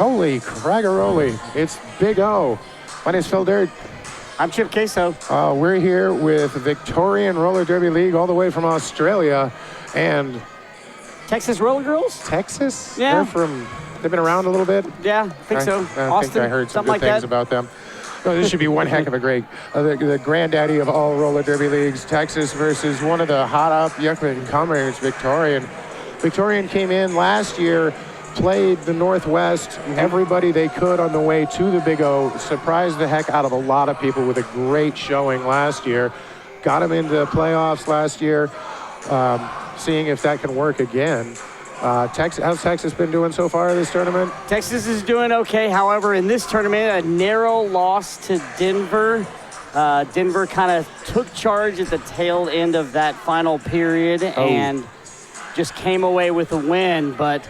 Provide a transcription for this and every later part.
Holy craggaroli, it's Big O. My name's Phil Dirt. I'm Chip Queso. We're here with Victorian Roller Derby League all the way from Australia. And Texas Roller Girls? Texas? Yeah. They've been around a little bit? Yeah, I think so. I Austin, think I heard some good like things that. about them. No, this should be one heck of a great, the granddaddy of all roller derby leagues, Texas versus one of the hot up young-comers, Victorian. Victorian came in last year, played the Northwest, everybody they could on the way to the Big O, surprised the heck out of a lot of people with a great showing last year. Got them into playoffs last year, seeing if that can work again. How's Texas been doing so far this tournament? Texas is doing okay. However, in this tournament, a narrow loss to Denver. Denver kind of took charge at the tail end of that final period and just came away with a win. But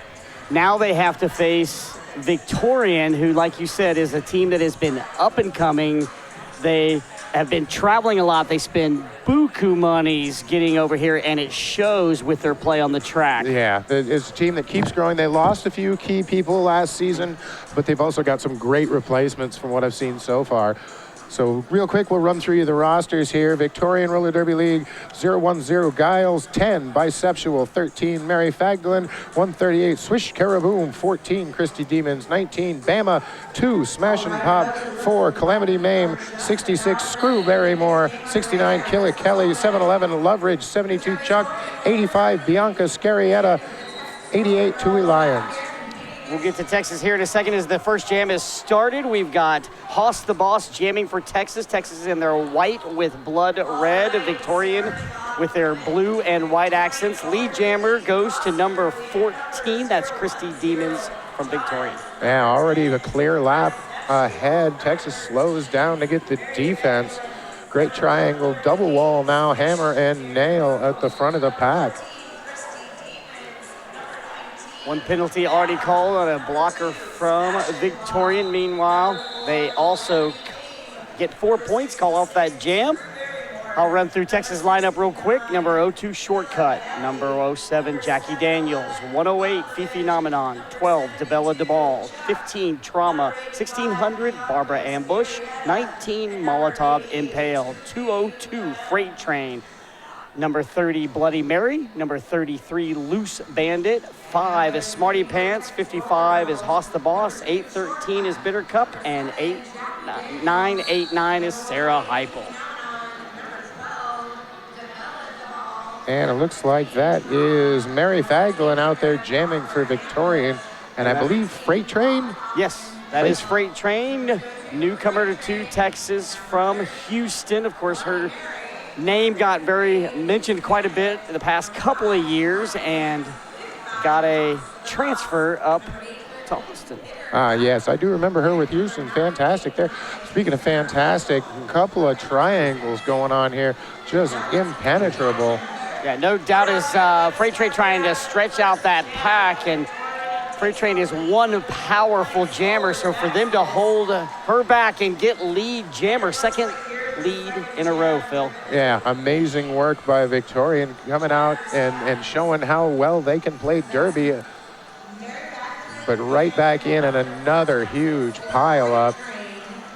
now they have to face Victorian, who, like you said, is a team that has been up and coming. They have been traveling a lot. They spend buku monies getting over here, and it shows with their play on the track. Yeah, it's a team that keeps growing. They lost a few key people last season, but they've also got some great replacements from what I've seen so far. So real quick, we'll run through you the rosters here. Victorian Roller Derby League, 010 Giles, 10 Biceptual, 13 Mary Fagdalin, 138 Swish Caraboom, 14 Christy Demons, 19 Bama, 2 Smash and Pop, 4 Calamity Mame, 66 Screw Barrymore, 69 Killer Kelly, 711 Loveridge, 72 Chuck, 85 Bianca Scarietta, 88 Tui Lions. We'll get to Texas here in a second as the first jam is started. We've got Hoss the Boss jamming for Texas. Texas is in their white with blood red. Victorian with their blue and white accents. Lead jammer goes to number 14. That's Christy Demons from Victorian. Yeah, already a clear lap ahead. Texas slows down to get the defense. Great triangle, double wall now, hammer and nail at the front of the pack. One penalty already called on a blocker from Victorian. Meanwhile, they also get 4 points, call off that jam. I'll run through Texas lineup real quick. Number 02, Shortcut. Number 07, Jackie Daniels. 108, Fifi Nomenon. 12, DeBella DeBall. 15, Trauma. 1600, Barbara Ambush. 19, Molotov Impale. 202, Freight Train. Number 30, Bloody Mary. Number 33, Loose Bandit. 5 is Smarty Pants. 55 is Hoss the Boss. 813 is Bitter Cup. And 989 is Sarah Heipel. And it looks like that is Mary Fagdalin out there jamming for Victorian. And I believe Freight Train? Yes, that is Freight Train. Newcomer to Texas from Houston. Of course, her name got mentioned quite a bit in the past couple of years and got a transfer up to Austin. Yes, I do remember her with Houston. Fantastic there. Speaking of fantastic, a couple of triangles going on here, just impenetrable. Yeah, no doubt is Freight Train trying to stretch out that pack, and Freight Train is one powerful jammer, so for them to hold her back and get lead jammer, second lead in a row, Phil. Yeah, amazing work by Victorian coming out and showing how well they can play derby. But right back in and another huge pile up.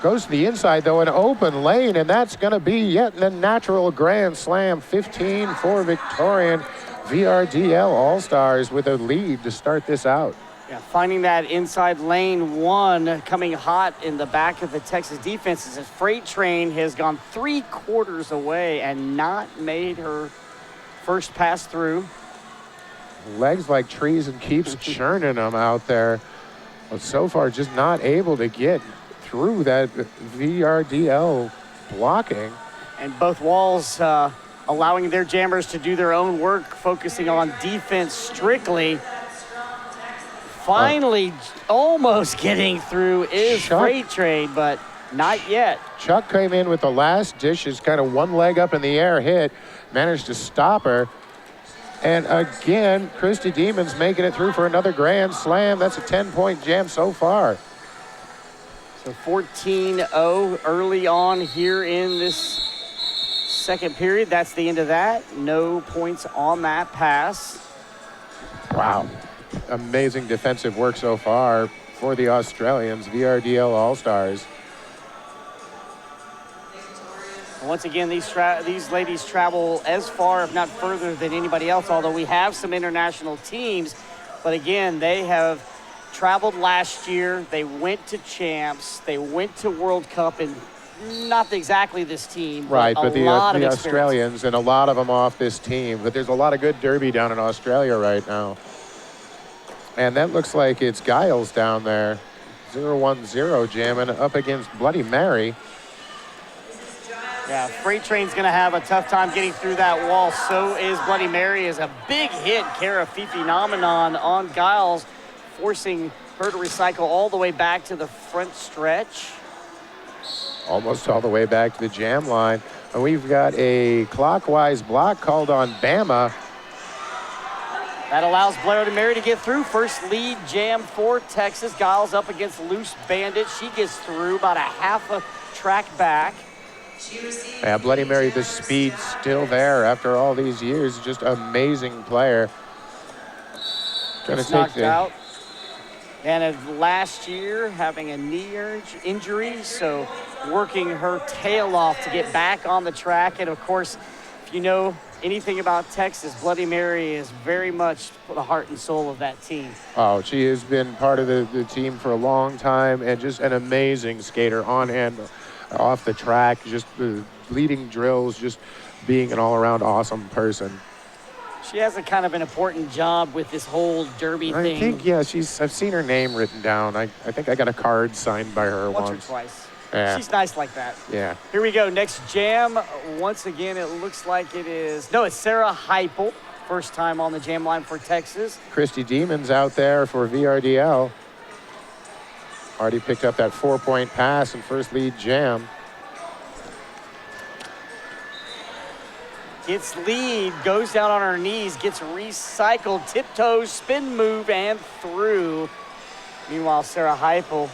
Goes to the inside though, an open lane, and that's gonna be yet a natural grand slam. 15 for Victorian. VRDL All-Stars with a lead to start this out. Yeah, finding that inside lane one, coming hot in the back of the Texas defense as Freight Train has gone 3/4 away and not made her first pass through. Legs like trees and keeps churning them out there. But so far just not able to get through that VRDL blocking. And both walls allowing their jammers to do their own work, focusing on defense strictly. Finally, almost getting through is Chuck. Freight Train, but not yet. Chuck came in with the last dishes, kind of one leg up in the air hit, managed to stop her. And again, Christy Demons making it through for another grand slam. That's a 10-point jam so far. So 14-0 early on here in this second period. That's the end of that. No points on that pass. Wow. Amazing defensive work so far for the Australians, VRDL All-Stars. Once again, these ladies travel as far, if not further, than anybody else, although we have some international teams. But again, they have traveled last year. They went to champs. They went to World Cup, and not exactly this team, Right, but the experience. Australians, and a lot of them off this team. But there's a lot of good derby down in Australia right now. And that looks like it's Giles down there. 0-1-0 jamming up against Bloody Mary. Yeah, Freight Train's going to have a tough time getting through that wall. So is Bloody Mary. Is a big hit, Kara Fifi-Nomenon on Giles, forcing her to recycle all the way back to the front stretch. Almost all the way back to the jam line. And we've got a clockwise block called on Bama. That allows Bloody Mary to get through. First lead jam for Texas. Giles up against Loose Bandit. She gets through about a half a track back. Yeah, Bloody Mary, the speed still there after all these years. Just amazing player. Trying to knocked out. And last year, having a knee injury, so working her tail off to get back on the track. And of course, if you know anything about Texas, Bloody Mary is very much the heart and soul of that team. Oh, she has been part of the team for a long time, and just an amazing skater on and off the track, just leading drills, just being an all-around awesome person. She has a kind of an important job with this whole derby thing. I think, yeah, I've seen her name written down. I think I got a card signed by her once. Once or twice. Yeah. She's nice like that. Yeah. Here we go, next jam. Once again, it looks like it's Sarah Heipel. First time on the jam line for Texas. Christy Demons out there for VRDL. Already picked up that 4-point pass and first lead jam. Gets lead, goes down on her knees, gets recycled, tiptoes, spin move, and through. Meanwhile, Sarah Heipel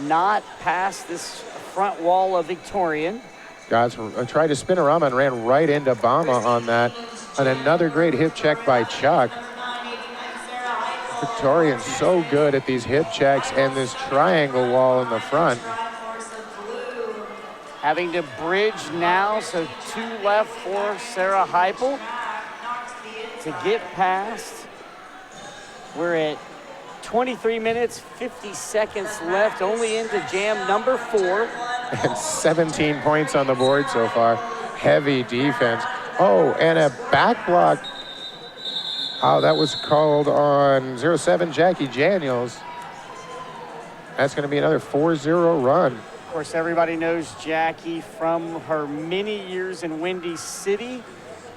not past this front wall of Victorian. Guys, tried to spin around and ran right into Bama on that. And another great hip check by Chuck. Victorian's so good at these hip checks and this triangle wall in the front. Having to bridge now, so 2 left for Sarah Heipel to get past. We're at 23 minutes, 50 seconds left, only into jam number 4. And 17 points on the board so far. Heavy defense. Oh, and a back block. Oh, that was called on 07 Jackie Daniels. That's going to be another 4-0 run. Of course, everybody knows Jackie from her many years in Windy City.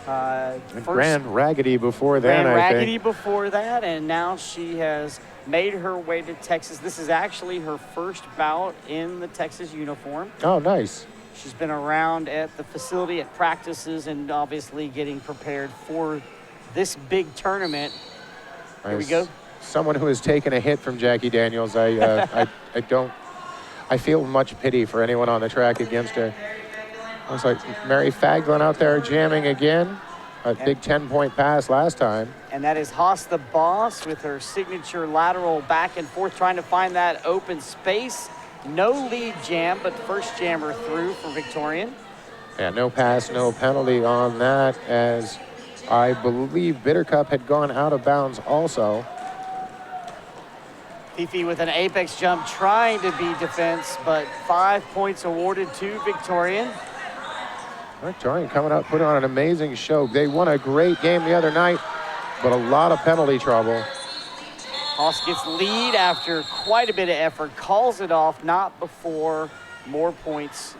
Grand Raggedy before that, I think. Before that, and now she has made her way to Texas. This is actually her first bout in the Texas uniform. Oh, nice. She's been around at the facility, at practices, and obviously getting prepared for this big tournament. Here we go. Someone who has taken a hit from Jackie Daniels, I feel much pity for anyone on the track against her. I was like, Mary Faglin out there jamming again. A big 10-point pass last time. And that is Haas the Boss with her signature lateral back and forth, trying to find that open space. No lead jam, but first jammer through for Victorian. Yeah, no pass, no penalty on that, as I believe Bittercup had gone out of bounds also. Fifi with an apex jump trying to be defense, but 5 points awarded to Victorian. Victorian coming out, put on an amazing show. They won a great game the other night, but a lot of penalty trouble. Haas gets lead after quite a bit of effort, calls it off, not before. More points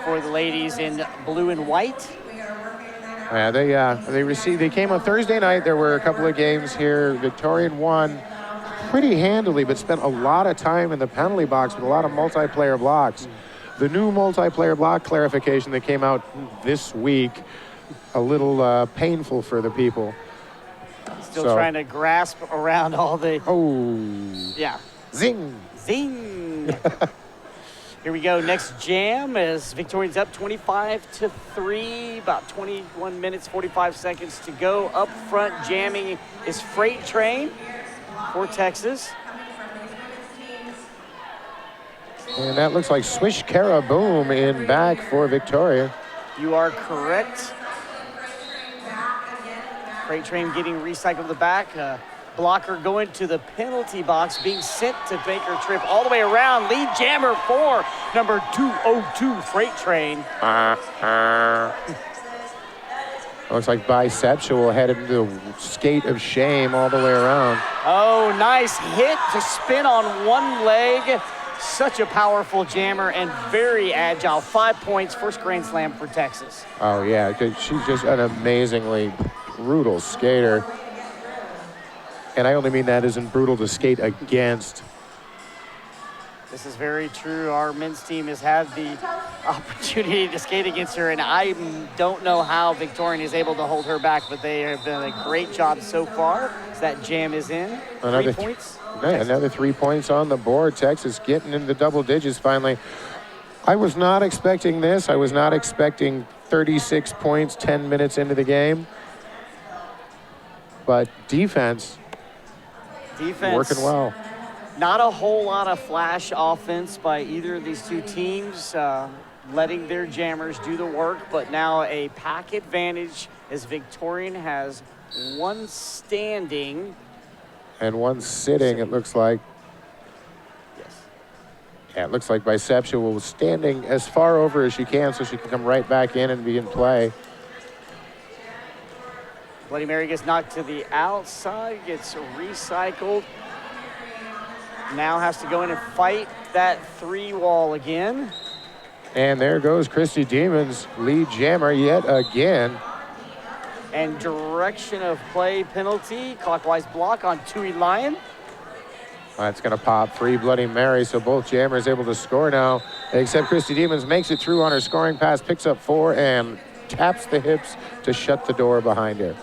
for the ladies in blue and white. Yeah, they came on Thursday night. There were a couple of games here. Victorian won pretty handily, but spent a lot of time in the penalty box with a lot of multiplayer blocks. The new multiplayer block clarification that came out this week, a little painful for the people. Still trying to grasp around all the... Oh. Yeah. Zing. Zing. Here we go. Next jam as Victorian's up 25-3. About 21 minutes, 45 seconds to go. Up front jamming is Freight Train for Texas. And that looks like Swish Boom in back for Victoria. You are correct. Freight train getting recycled to the back. Blocker going to the penalty box, being sent to Baker Trip all the way around. Lead jammer for number 202 Freight Train. Looks like Bisexual headed into the skate of shame all the way around. Oh, nice hit to spin on one leg. Such a powerful jammer and very agile. 5 points, first Grand Slam for Texas. Oh, yeah, 'cause she's just an amazingly brutal skater. And I only mean that as in brutal to skate against. This is very true. Our men's team has had the opportunity to skate against her, and I don't know how Victorian is able to hold her back, but they have done a great job so far. So that jam is in. Another 3 points. Yeah, another 3 points on the board. Texas getting into double digits finally. I was not expecting this. I was not expecting 36 points 10 minutes into the game. But defense working well. Not a whole lot of flash offense by either of these two teams, letting their jammers do the work, but now a pack advantage as Victorian has one standing. And one sitting, it looks like. Yes. Yeah, it looks like Bisexual was standing as far over as she can so she can come right back in and be in play. Bloody Mary gets knocked to the outside, gets recycled. Now has to go in and fight that 3 wall again. And there goes Christy Demons, lead jammer yet again. And direction of play penalty, clockwise block on Tui Lion. That's going to pop 3 Bloody Mary, so both jammers able to score now, except Christy Demons makes it through on her scoring pass, picks up 4, and taps the hips to shut the door behind her.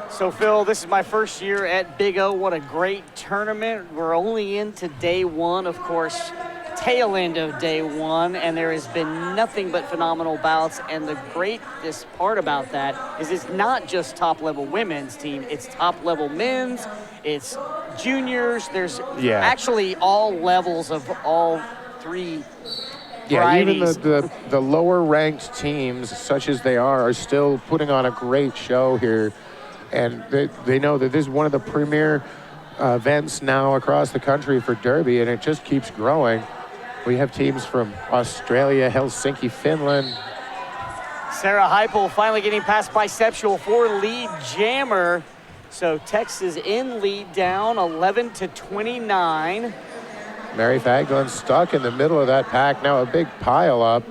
So, Phil, this is my first year at Big O. What a great tournament. We're only into day 1, of course, tail end of day 1, and there has been nothing but phenomenal bouts. And the greatest part about that is it's not just top-level women's team. It's top-level men's, it's juniors. There's actually all levels of all 3 varieties. Even the lower-ranked teams, such as they are still putting on a great show here. And they know that this is one of the premier events now across the country for Derby, and it just keeps growing. We have teams from Australia, Helsinki, Finland. Sarah Heupel finally getting past Bisexual for lead jammer. So Texas in lead down 11-29. Mary Fagdon stuck in the middle of that pack. Now a big pile up.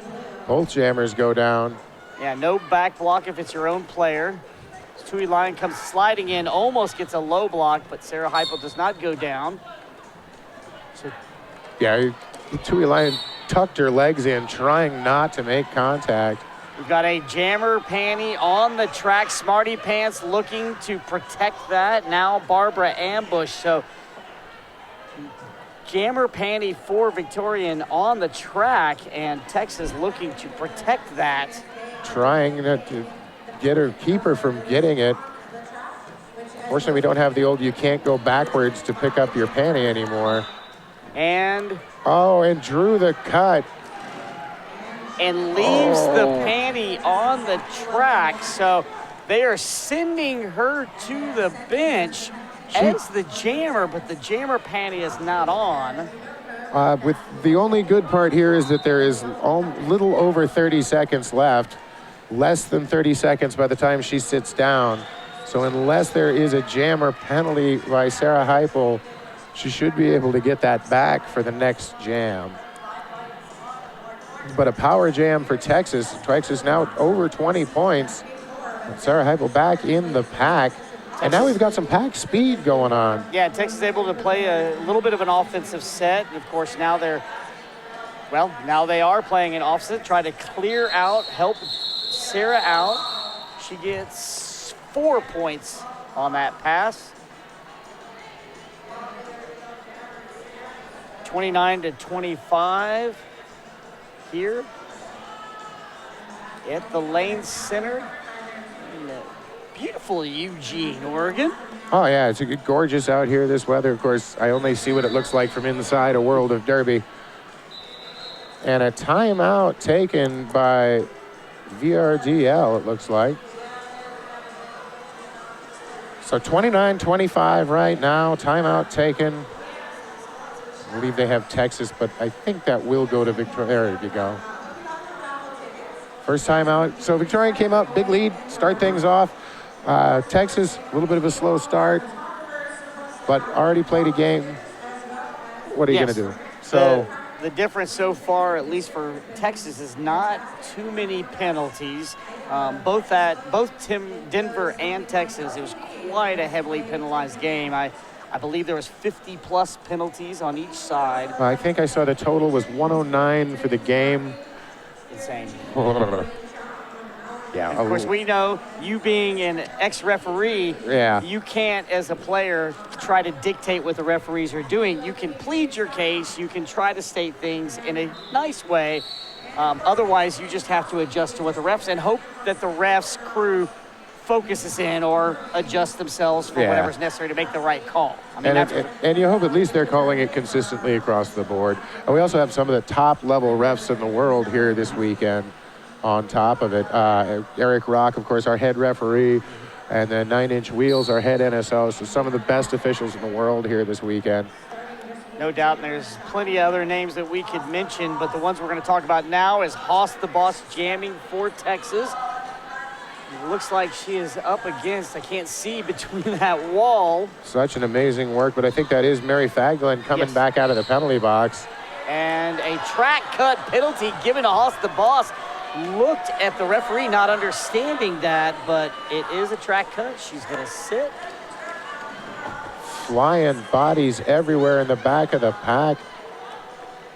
Both jammers go down. Yeah, no back block if it's your own player. Tui Lion comes sliding in, almost gets a low block, but Sarah Heupel does not go down. So yeah, Tui Lion tucked her legs in, trying not to make contact. we've got a jammer panty on the track. Smarty Pants looking to protect that. Now Barbara ambush. So jammer panty for Victorian on the track, and Texas looking to protect that. Trying to get her, keep her from getting it. Fortunately, we don't have the old you can't go backwards to pick up your panty anymore. And drew the cut. And leaves the panty on the track. So they are sending her to the bench as the jammer, but the jammer panty is not on. With the only good part here is that there is a little over 30 seconds left. Less than 30 seconds by the time she sits down. So unless there is a jammer penalty by Sarah Heupel, she should be able to get that back for the next jam. But a power jam for Texas. Texas now over 20 points. Sarah Heupel back in the pack. And now we've got some pack speed going on. Yeah, Texas is able to play a little bit of an offensive set. And of course, now they are playing an offset, try to clear out, help Sarah out. She gets 4 points on that pass. 29-25 here at the lane center in beautiful Eugene, Oregon. Oh yeah, it's gorgeous out here this weather. Of course, I only see what it looks like from inside a World of Derby. And a timeout taken by VRDL, it looks like. So 29-25 right now, timeout taken. I believe they have Texas, but I think that will go to Victoria. There you go. First timeout. So Victorian came up, big lead, start things off. Texas, a little bit of a slow start, but already played a game. What are you going to do? So the difference so far, at least for Texas, is not too many penalties. Both Denver and Texas, it was quite a heavily penalized game. I believe there was 50-plus penalties on each side. I think I saw the total was 109 for the game. Insane. Yeah. Of course, we know, you being an ex-referee, you can't, as a player, try to dictate what the referees are doing. You can plead your case. You can try to state things in a nice way. Otherwise, you just have to adjust to what the refs and hope that the refs' crew focuses in or adjust themselves for whatever's necessary to make the right call. I mean, and you hope at least they're calling it consistently across the board. And we also have some of the top-level refs in the world here this weekend on top of it. Eric Rock, of course, our head referee, and then 9 Inch Wheels, our head NSO. So some of the best officials in the world here this weekend. No doubt, and there's plenty of other names that we could mention, but the ones we're going to talk about now is Haas the Boss jamming for Texas. It looks like she is up against, I can't see between that wall. Such an amazing work, but I think that is Mary Fagland coming back out of the penalty box. And a track cut penalty given to Haas the Boss. Looked at the referee, not understanding that, but it is a track cut. She's going to sit. Flying bodies everywhere in the back of the pack.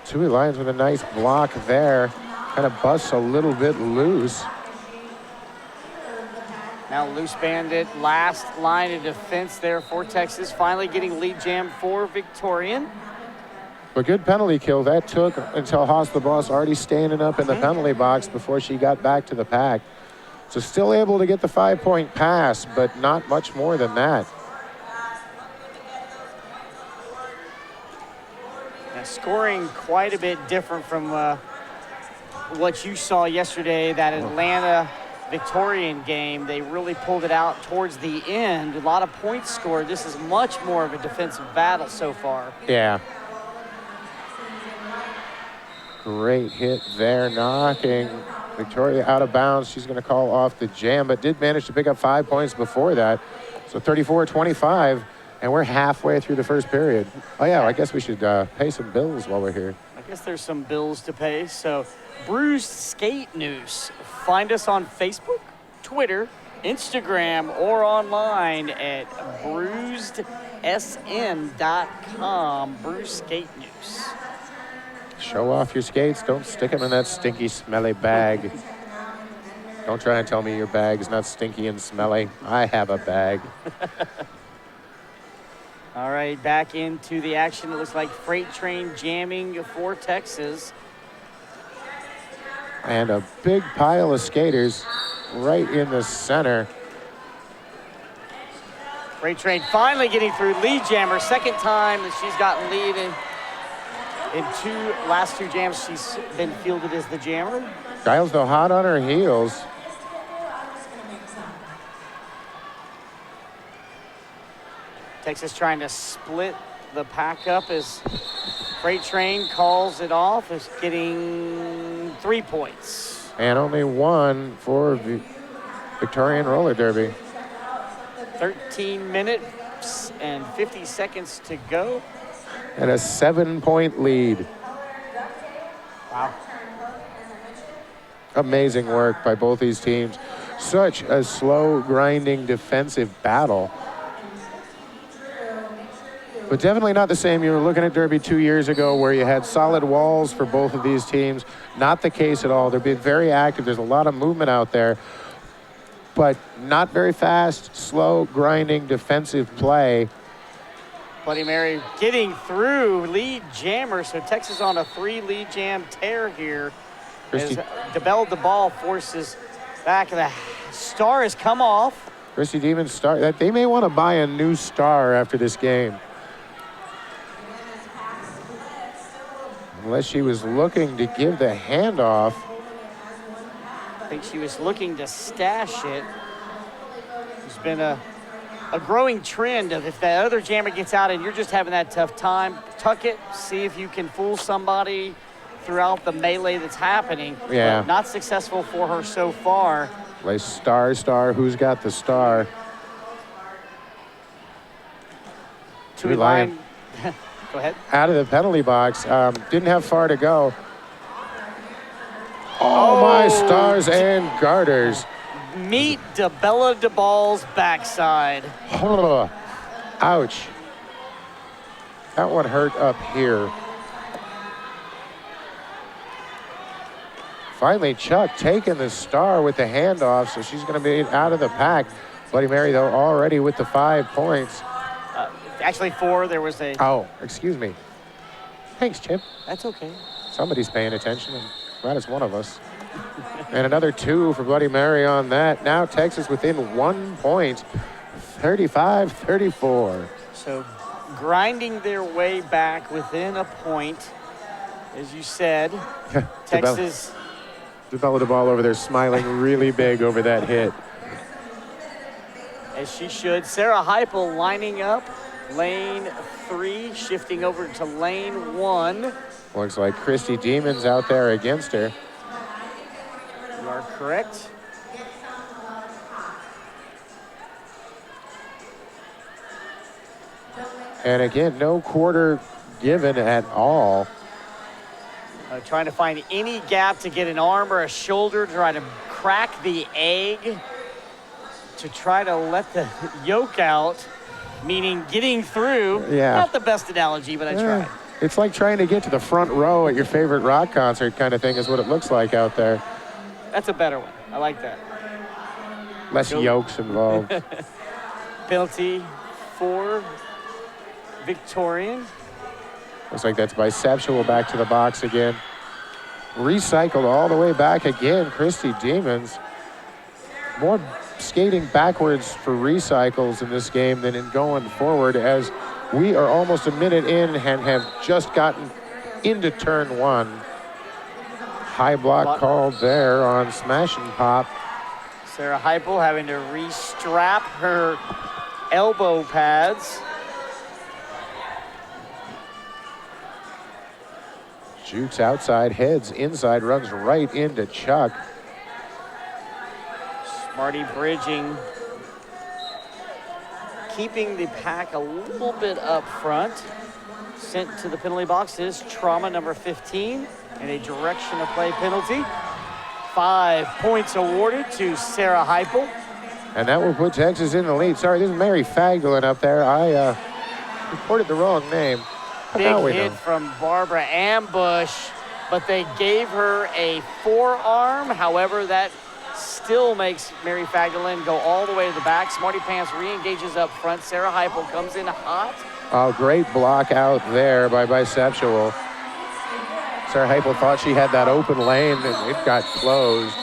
Tui Lyons with a nice block there. Kind of busts a little bit loose. Now Loose Bandit, last line of defense there for Texas. Finally getting lead jam for Victorian. A good penalty kill. That took until Haas the Boss already standing up in the penalty box before she got back to the pack. So still able to get the 5-point pass, but not much more than that. Now scoring quite a bit different from what you saw yesterday, that Atlanta Victorian game. They really pulled it out towards the end. A lot of points scored. This is much more of a defensive battle so far. Yeah. Great hit there, knocking Victoria out of bounds. She's going to call off the jam, but did manage to pick up 5 points before that. So 34-25, and we're halfway through the first period. Oh, yeah, I guess we should pay some bills while we're here. I guess there's some bills to pay. So, Bruised Skate News. Find us on Facebook, Twitter, Instagram, or online at bruisedsn.com. Bruised Skate News. Show off your skates. Don't stick them in that stinky, smelly bag. Don't try and tell me your bag's not stinky and smelly. I have a bag. All right, back into the action. It looks like Freight Train jamming for Texas. And a big pile of skaters right in the center. Freight Train finally getting through lead jammer. Second time that she's gotten lead in last two jams. She's been fielded as the jammer. Giles, though, hot on her heels. Texas trying to split the pack up as Freight Train calls it off. Is getting 3 points. And only one for Victorian roller derby. 13 minutes and 50 seconds to go. And a 7-point lead. Wow. Amazing work by both these teams. Such a slow, grinding defensive battle. But definitely not the same. You were looking at Derby 2 years ago where you had solid walls for both of these teams. Not the case at all. They're being very active. There's a lot of movement out there, but not very fast, slow, grinding, defensive play. Bloody Mary getting through lead jammer. So Texas on a 3 lead jam tear here. As DeBell the ball forces back. The star has come off. Christy Demons star. They may want to buy a new star after this game. Unless she was looking to give the handoff. I think she was looking to stash it. There's been a growing trend of if that other jammer gets out and you're just having that tough time, tuck it, see if you can fool somebody throughout the melee that's happening. Yeah. But not successful for her so far. Play star, who's got the star? Tui line. Go ahead. Out of the penalty box. Didn't have far to go. Oh, my stars and garters. Meet DeBella DeBall's backside. Ouch. That one hurt up here. Finally, Chuck taking the star with the handoff, so she's going to be out of the pack. Bloody Mary, though, already with the 5 points. Actually 4, there was a... Oh, excuse me. Thanks, Chip. That's okay. Somebody's paying attention, and that is one of us. And another 2 for Bloody Mary on that. Now Texas within 1 point, 35-34. So grinding their way back within a point, as you said. Texas... DeBella DeBall over there smiling really big over that hit. As she should. Sarah Heupel lining up. Lane 3, shifting over to lane 1. Looks like Christy Demons out there against her. You are correct. And again, no quarter given at all. Trying to find any gap to get an arm or a shoulder, trying to crack the egg to try to let the yolk out, meaning getting through. Yeah. Not the best analogy, but I tried. It's like trying to get to the front row at your favorite rock concert kind of thing is what it looks like out there. That's a better one. I like that. Less yolks involved. Penalty for Victorian. Looks like that's bisexual back to the box again. Recycled all the way back again, Christy Demons. More skating backwards for recycles in this game than in going forward, as we are almost a minute in and have just gotten into turn 1. High block called there on smash and pop. Sarah Heupel having to restrap her elbow pads. Jukes outside, heads inside, runs right into Chuck. Smarty bridging, keeping the pack a little bit up front. Sent to the penalty box is Trauma number 15 and a direction of play penalty. 5 points awarded to Sarah Heupel. And that will put Texas in the lead. Sorry, this is Mary Fagdalin up there. I reported the wrong name. Big hit from Barbara Ambush, but they gave her a forearm. However, that still makes Mary Fagdalin go all the way to the back. Smarty Pants re-engages up front. Sarah Heupel comes in hot. Oh, great block out there by Bisexual. Sarah Heupel thought she had that open lane, and it got closed.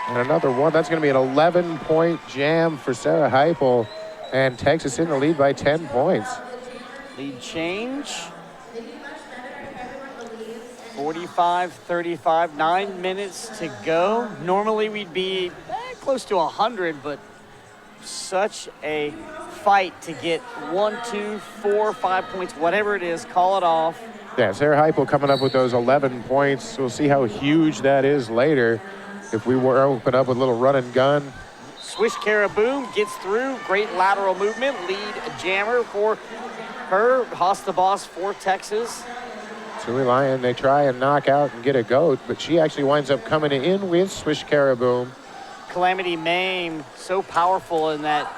And another one. That's going to be an 11-point jam for Sarah Heupel. And Texas in the lead by 10 points. Lead change. 45-35, 9 minutes to go. Normally we'd be close to 100, but such a fight to get 1, 2, 4, 5 points, whatever it is, call it off. Yeah, Sarah Heupel coming up with those 11 points. We'll see how huge that is later. If we were open up with a little run and gun. Swish Caraboom gets through. Great lateral movement. Lead jammer for her. Haas the Boss for Texas. Tui Lion, they try and knock out and get a goat, but she actually winds up coming in with Swish Caraboom. Calamity Mame, so powerful in that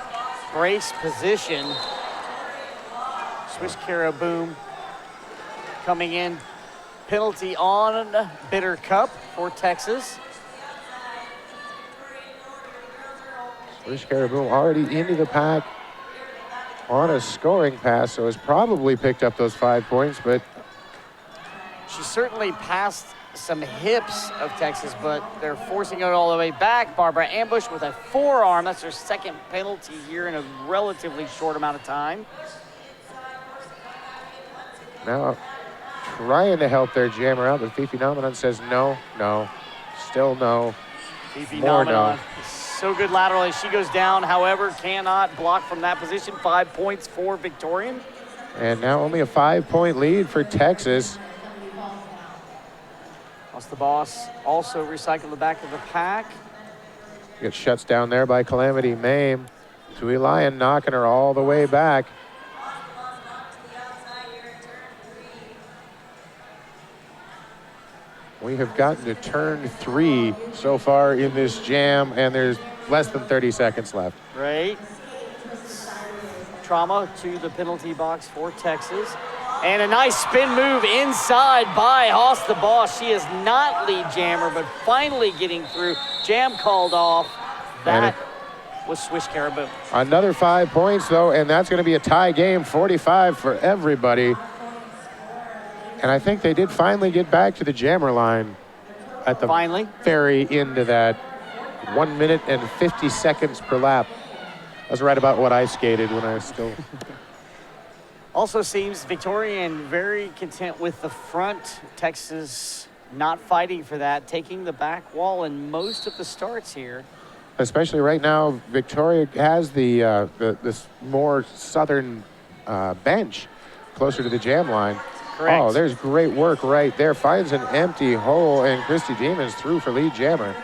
brace position. Swish Caraboom coming in. Penalty on Bitter Cup for Texas. Swish Caraboom already into the pack on a scoring pass, so has probably picked up those 5 points, but she certainly passed some hips of Texas, but they're forcing it all the way back. Barbara Ambush with a forearm. That's her second penalty here in a relatively short amount of time. Now trying to help their jammer out, but Fifi Nomenon says no, no, still no. Fifi More Nomenon, no. so good laterally. She goes down, however, cannot block from that position. 5 points for Victorian. And now only a 5-point lead for Texas. Plus the boss also recycled the back of the pack. Gets shuts down there by Calamity Mame. Tui Lion knocking her all the way back. We have gotten to turn 3 so far in this jam, and there's less than 30 seconds left. Right. Trauma to the penalty box for Texas. And a nice spin move inside by Haas the Boss. She is not lead jammer, but finally getting through. Jam called off. That was Swish Caribou. Another 5 points, though, and that's going to be a tie game, 45 for everybody. And I think they did finally get back to the jammer line at the very end of that 1 minute and 50 seconds per lap. That's right about what I skated when I was still. Also seems Victorian very content with the front. Texas not fighting for that, taking the back wall in most of the starts here. Especially right now, Victoria has this more southern bench closer to the jam line. Correct. Oh, there's great work right there. Finds an empty hole, and Christy Demons through for lead jammer.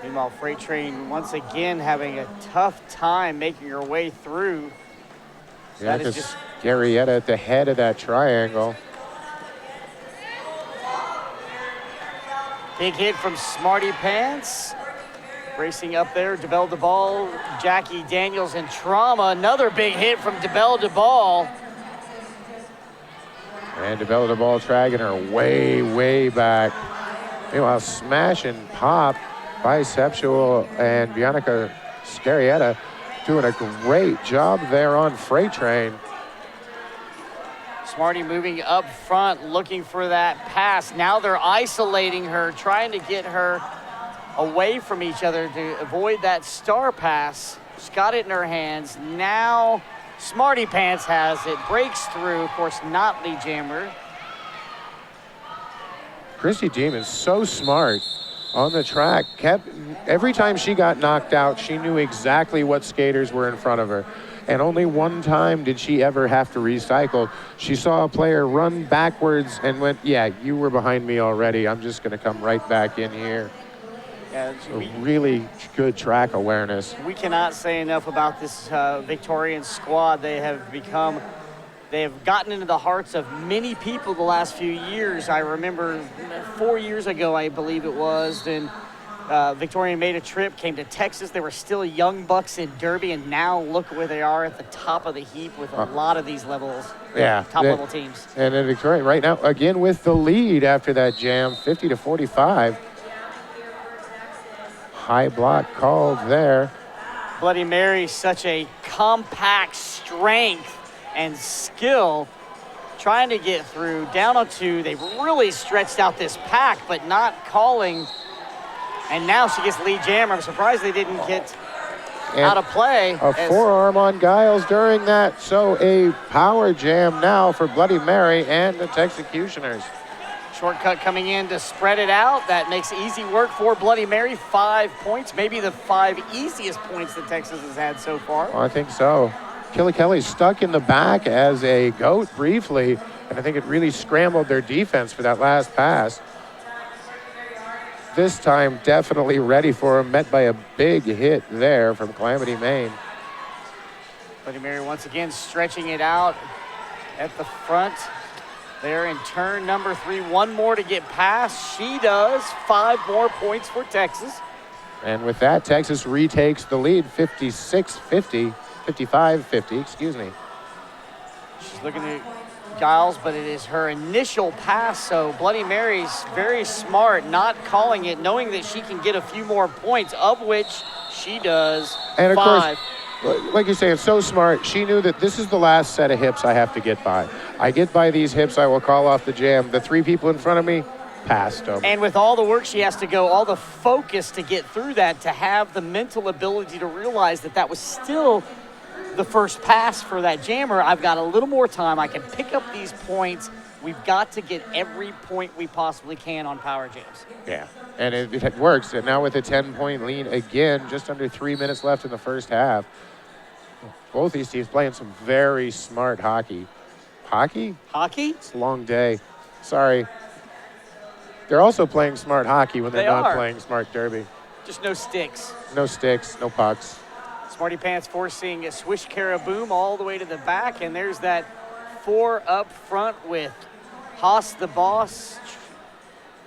Meanwhile, Freight Train once again having a tough time making her way through. Yeah, because Garrietta at the head of that triangle. Big hit from Smarty Pants. Racing up there, DeBelle DeBall, Jackie Daniels, and Trauma. Another big hit from DeBelle DeBall. And DeBelle DeBall dragging her way, way back. Meanwhile, smash and pop, Bisexual and Bianca Scarietta doing a great job there on Freight Train. Smarty moving up front, looking for that pass. Now they're isolating her, trying to get her away from each other to avoid that star pass. She's got it in her hands. Now Smarty Pants has it, breaks through, of course, not lead jammer. Christy Demons so smart on the track. Every time she got knocked out, she knew exactly what skaters were in front of her. And only one time did she ever have to recycle. She saw a player run backwards and went, yeah, you were behind me already. I'm just gonna come right back in here. Yeah, really good track awareness. We cannot say enough about this Victorian squad. They have gotten into the hearts of many people the last few years. I remember 4 years ago, I believe it was, then Victorian made a trip, came to Texas. They were still young bucks in Derby, and now look where they are at the top of the heap with a lot of these levels, top level teams. And then Victorian right now, again with the lead after that jam, 50-45. High block called there. Bloody Mary, such a compact strength and skill trying to get through. Down on 2, they've really stretched out this pack, but not calling. And now she gets lead jammer. I'm surprised they didn't get out of play. A forearm on Giles during that. So a power jam now for Bloody Mary and the Texecutioners. Shortcut coming in to spread it out. That makes easy work for Bloody Mary. 5 points, maybe the 5 easiest points that Texas has had so far. I think so. Kelly stuck in the back as a goat briefly, and I think it really scrambled their defense for that last pass. This time definitely ready for him, met by a big hit there from Calamity Mame. Bloody Mary once again stretching it out at the front. There in turn number 3, 1 more to get past. She does. 5 more points for Texas. And with that, Texas retakes the lead, 56-50, 55-50, excuse me. She's looking at Giles, but it is her initial pass, so Bloody Mary's very smart, not calling it, knowing that she can get a few more points, of which she does. And of 5. course, like you say, it's so smart. She knew that this is the last set of hips I have to get by. I get by these hips, I will call off the jam. The 3 people in front of me, past them. And with all the work she has to go, all the focus to get through that, to have the mental ability to realize that that was still the first pass for that jammer, I've got a little more time. I can pick up these points. We've got to get every point we possibly can on power jams. Yeah, and it works. And now with a 10-point lead again, just under 3 minutes left in the first half. Both these teams playing some very smart hockey. Hockey? Hockey? It's a long day. Sorry. They're also playing smart hockey when they're not playing smart derby. Just no sticks. No sticks, no pucks. Smarty Pants forcing a swish caraboom all the way to the back, and there's that 4 up front with Haas the Boss.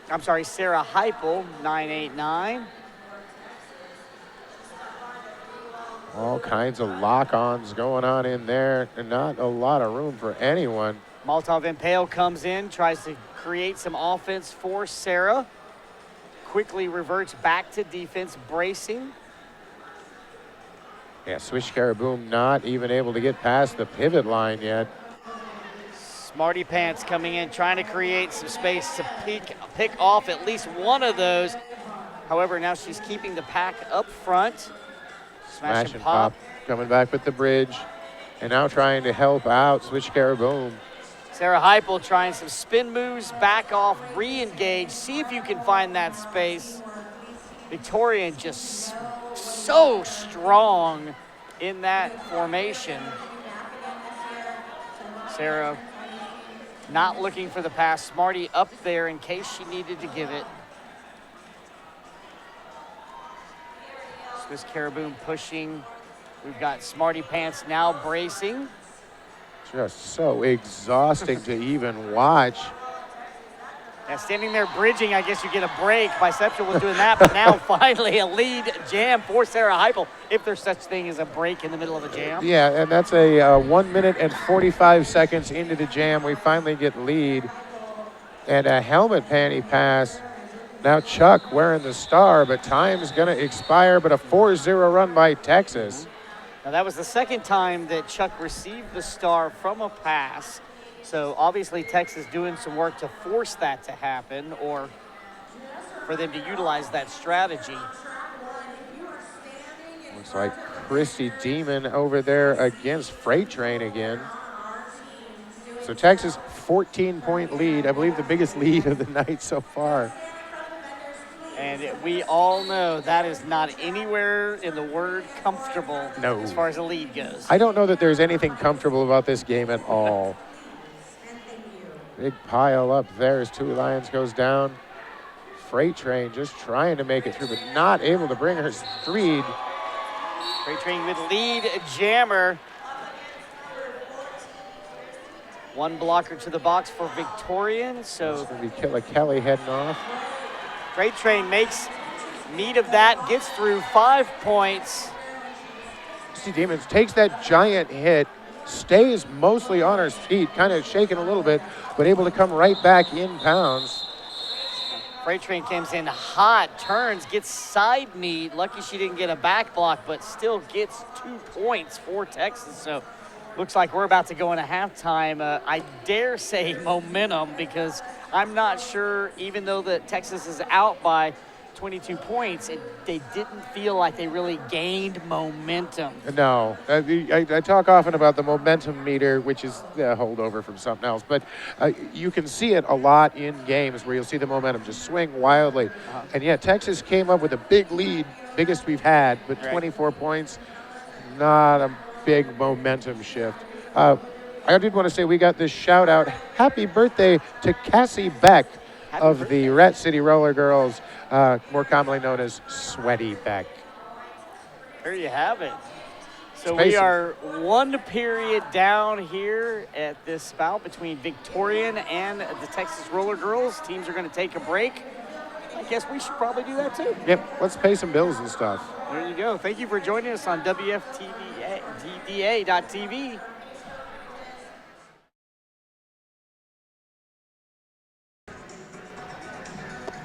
I'm sorry, Sarah Heipel, 989. All kinds of lock-ons going on in there, and not a lot of room for anyone. Molotov Impale comes in, tries to create some offense for Sarah. Quickly reverts back to defense, bracing. Yeah, Swish Caraboom not even able to get past the pivot line yet. Smarty Pants coming in, trying to create some space to pick off at least one of those. However, now she's keeping the pack up front. Smash and pop. Coming back with the bridge. And now trying to help out Swish Caraboom. Sarah Heipel trying some spin moves, back off, re-engage, see if you can find that space. Victorian just so strong in that formation. Sarah not looking for the pass. Smarty up there in case she needed to give it. Swiss Caraboom pushing. We've got Smarty Pants now bracing. Just so exhausting to even watch. Now standing there bridging, I guess you get a break. Biception was doing that, but now finally a lead jam for Sarah Heipel, if there's such thing as a break in the middle of a jam. Yeah, and that's a 1 minute and 45 seconds into the jam. We finally get lead. And a helmet panty pass. Now Chuck wearing the star, but time's going to expire, but a 4-0 run by Texas. Now that was the second time that Chuck received the star from a pass. So obviously Texas doing some work to force that to happen or for them to utilize that strategy. Looks like Christy Demon over there against Freight Train again. So Texas 14-point lead. I believe the biggest lead of the night so far. And we all know that is not anywhere in the word comfortable as far as the lead goes. I don't know that there's anything comfortable about this game at all. Big pile up there as Two Lions goes down. Freight Train just trying to make it through, but not able to bring her speed. Freight Train with lead jammer. One blocker to the box for Victorian. So it's going to be Killa Kelly heading off. Freight Train makes meat of that, gets through 5 points. Christy Demons takes that giant hit, stays mostly on her feet, kind of shaking a little bit, but able to come right back in pounds. Freight Train comes in hot, turns, gets side knee. Lucky she didn't get a back block, but still gets 2 points for Texas. So looks like we're about to go into halftime. I dare say momentum, because I'm not sure, even though that Texas is out by 22 points, they didn't feel like they really gained momentum. No, I talk often about the momentum meter, which is a holdover from something else, but you can see it a lot in games where you'll see the momentum just swing wildly. And yet Texas came up with a big lead, biggest we've had, but 24 points, not a big momentum shift. I did want to say we got this shout out. Happy birthday to Cassie Beck of the Rat City Roller Girls, more commonly known as Sweaty Beck. There you have it. So we are 1 period down here at this bout between Victorian and the Texas Roller Girls. Teams are going to take a break. I guess we should probably do that too. Yep, let's pay some bills and stuff. There you go. Thank you for joining us on WFTDA.TV.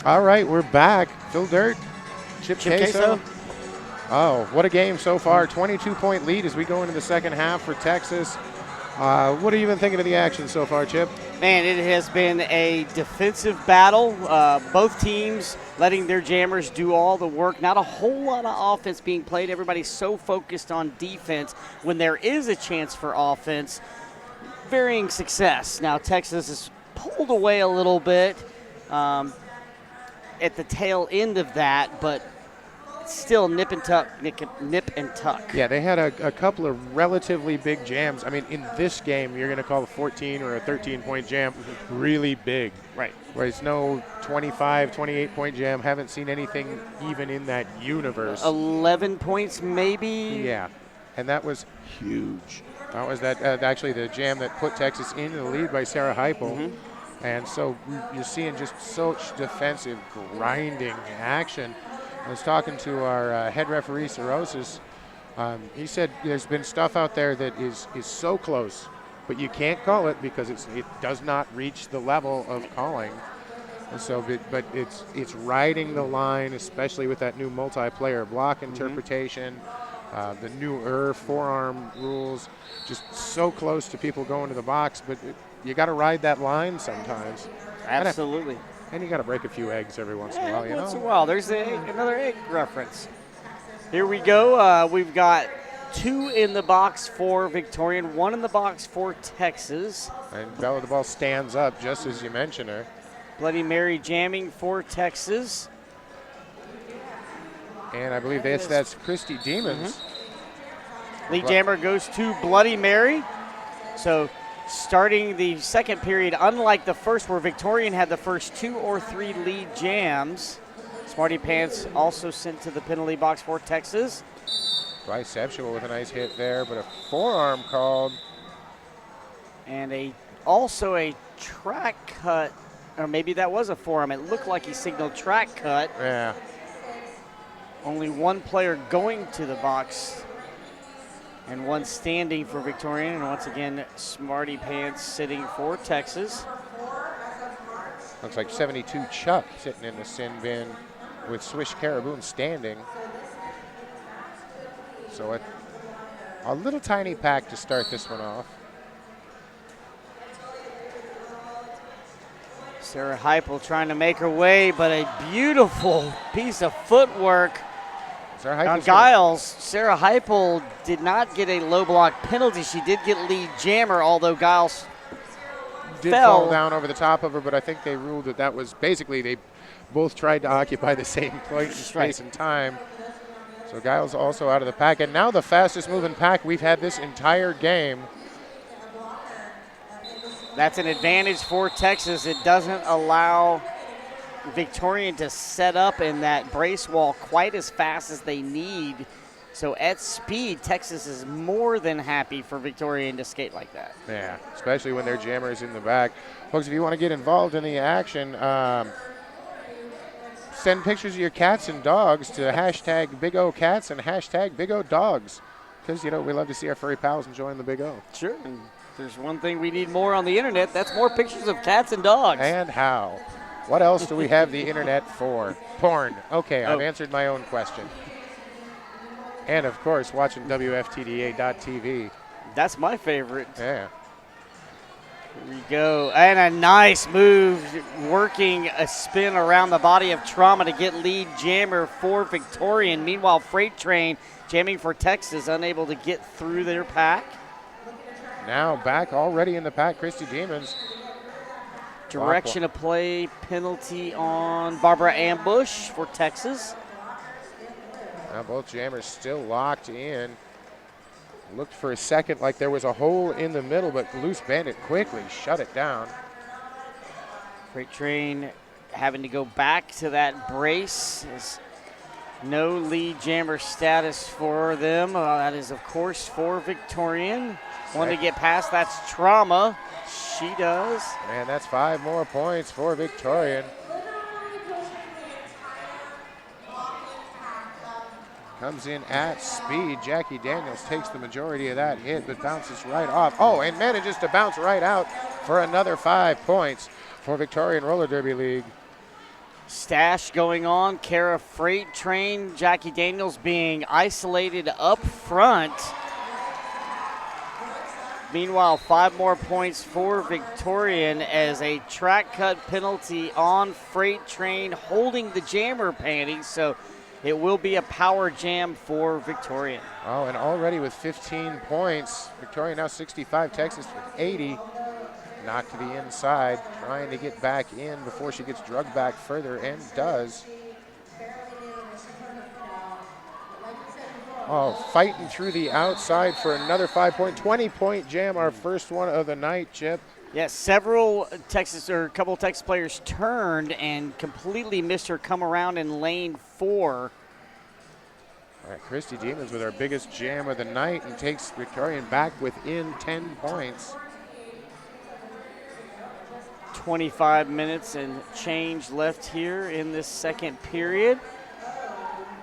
All right, we're back. Phil Dirt, Chip Queso. Oh, what a game so far. 22-point lead as we go into the second half for Texas. What are you even thinking of the action so far, Chip? Man, it has been a defensive battle. Both teams letting their jammers do all the work. Not a whole lot of offense being played. Everybody's so focused on defense. When there is a chance for offense, varying success. Now, Texas has pulled away a little bit at the tail end of that, but still nip and tuck. Yeah, they had a couple of relatively big jams. I mean, in this game, you're going to call a 14 or a 13-point jam really big. Right. Where it's no 25, 28-point jam. Haven't seen anything even in that universe. 11 points, maybe? Yeah, and that was huge. That was actually the jam that put Texas into the lead by Sarah Heupel. And so you're seeing just such defensive grinding action. I was talking to our head referee, Sorosis. He said there's been stuff out there that is so close, but you can't call it because it does not reach the level of calling. And so, but it's riding the line, especially with that new multiplayer block interpretation, the newer forearm rules, just so close to people going to the box. But you got to ride that line sometimes. Absolutely. And you got to break a few eggs every once in a while, you know? Once in a while. There's another egg reference. Here we go. We've got 2 in the box for Victorian, 1 in the box for Texas. And Bella, the ball stands up, just as you mentioned her. Bloody Mary jamming for Texas. And I believe that's Christy Demons. Lead jammer goes to Bloody Mary. So starting the second period, unlike the first where Victorian had the first 2 or 3 lead jams, Smarty Pants also sent to the penalty box for Texas. Biceptual with a nice hit there, but a forearm called. And also a track cut, or maybe that was a forearm. It looked like he signaled track cut. Yeah. Only 1 player going to the box and 1 standing for Victorian. And once again, Smarty Pants sitting for Texas. Looks like 72 Chuck sitting in the sin bin with Swish Caribou standing. So a little tiny pack to start this one off. Sarah Heupel trying to make her way, but a beautiful piece of footwork on Giles. Sarah Heupel did not get a low block penalty. She did get lead jammer, although Giles did fell fall down over the top of her, but I think they ruled that was basically they both tried to occupy the same point in space and time. So Giles also out of the pack, and now the fastest moving pack we've had this entire game. That's an advantage for Texas. It doesn't allow Victorian to set up in that brace wall quite as fast as they need. So at speed, Texas is more than happy for Victorian to skate like that. Yeah, especially when their jammer is in the back. Folks, if you want to get involved in the action, send pictures of your cats and dogs to hashtag BigOCats and hashtag BigODogs, because, you know, we love to see our furry pals enjoying the Big O. Sure. And there's one thing we need more on the internet, that's more pictures of cats and dogs. And how? What else do we have the internet for? Porn. Okay, I've answered my own question. And, of course, watching WFTDA.tv. That's my favorite. Yeah. Here we go. And a nice move, working a spin around the body of Trauma to get lead jammer for Victorian. Meanwhile, Freight Train jamming for Texas, unable to get through their pack. Now back already in the pack, Christy Demons. Direction of play penalty on Barbara Ambush for Texas. Now both jammers still locked in. Looked for a second like there was a hole in the middle, but Loose Bandit quickly shut it down. Freight Train having to go back to that brace. There's no lead jammer status for them. That is, of course, for Victorian. Want to get past, that's Trauma. She does. Man, that's 5 more points for Victorian. Comes in at speed. Jackie Daniels takes the majority of that hit, but bounces right off. Oh, and manages to bounce right out for another 5 points for Victorian Roller Derby League. Stash going on. Kara Freight Train. Jackie Daniels being isolated up front. Meanwhile, 5 more points for Victorian as a track cut penalty on Freight Train holding the jammer panties. So it will be a power jam for Victorian. Oh, and already with 15 points, Victorian now 65, Texas with 80. Knocked to the inside, trying to get back in before she gets drugged back further, and does. Oh, fighting through the outside for another 5-point, 20-point jam, our first one of the night, Chip. Yes, several Texas, or a couple of Texas players turned and completely missed her come around in lane 4. All right, Christy Demons with our biggest jam of the night and takes Victorian back within 10 points. 25 minutes and change left here in this second period.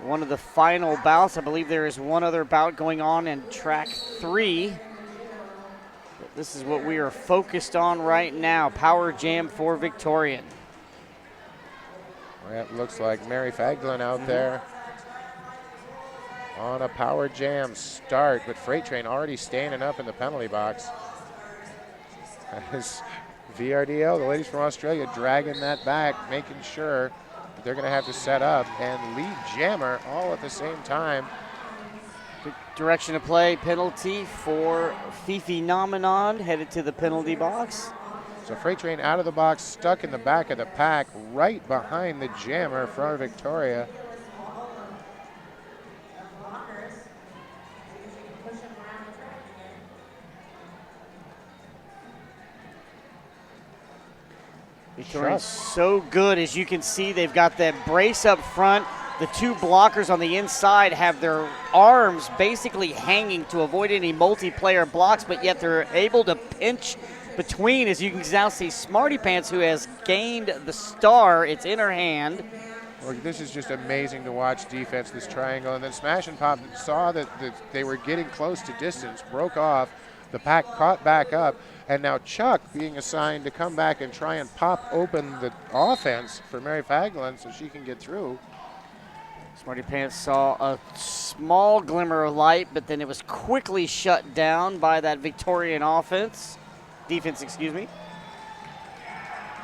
One of the final bouts. I believe there is one other bout going on in track 3. But this is what we are focused on right now. Power jam for Victorian. Well, it looks like Mary Faglin out there on a power jam start, but Freight Train already standing up in the penalty box. As VRDL, the ladies from Australia, dragging that back, making sure that they're going to have to set up and lead jammer all at the same time. Direction of play penalty for Fifi Nominand, headed to the penalty box. So Freight Train out of the box, stuck in the back of the pack, right behind the jammer from Victoria. Victoria's so good. As you can see, they've got that brace up front. The 2 blockers on the inside have their arms basically hanging to avoid any multiplayer blocks, but yet they're able to pinch between. As you can now see, Smarty Pants, who has gained the star, it's in her hand. Well, this is just amazing to watch defense, this triangle. And then Smash and Pop saw that they were getting close to distance, broke off. The pack caught back up. And now Chuck being assigned to come back and try and pop open the offense for Mary Faglin so she can get through. Smarty Pants saw a small glimmer of light, but then it was quickly shut down by that Victorian defense, excuse me.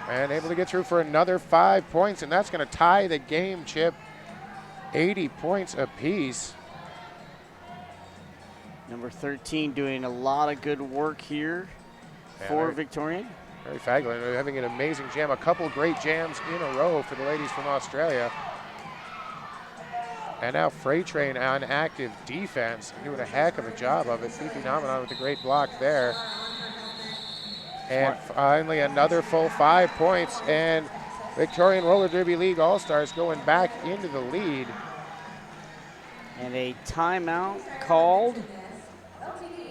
And able to get through for another 5 points, and that's going to tie the game, Chip. 80 points apiece. Number 13 doing a lot of good work here for Victorian. Mary Faglin having an amazing jam. A couple great jams in a row for the ladies from Australia. And now Freight Train on active defense, doing a heck of a job of it. Fifi Nominand with a great block there. And finally another full 5 points, and Victorian Roller Derby League All-Stars going back into the lead. And a timeout called.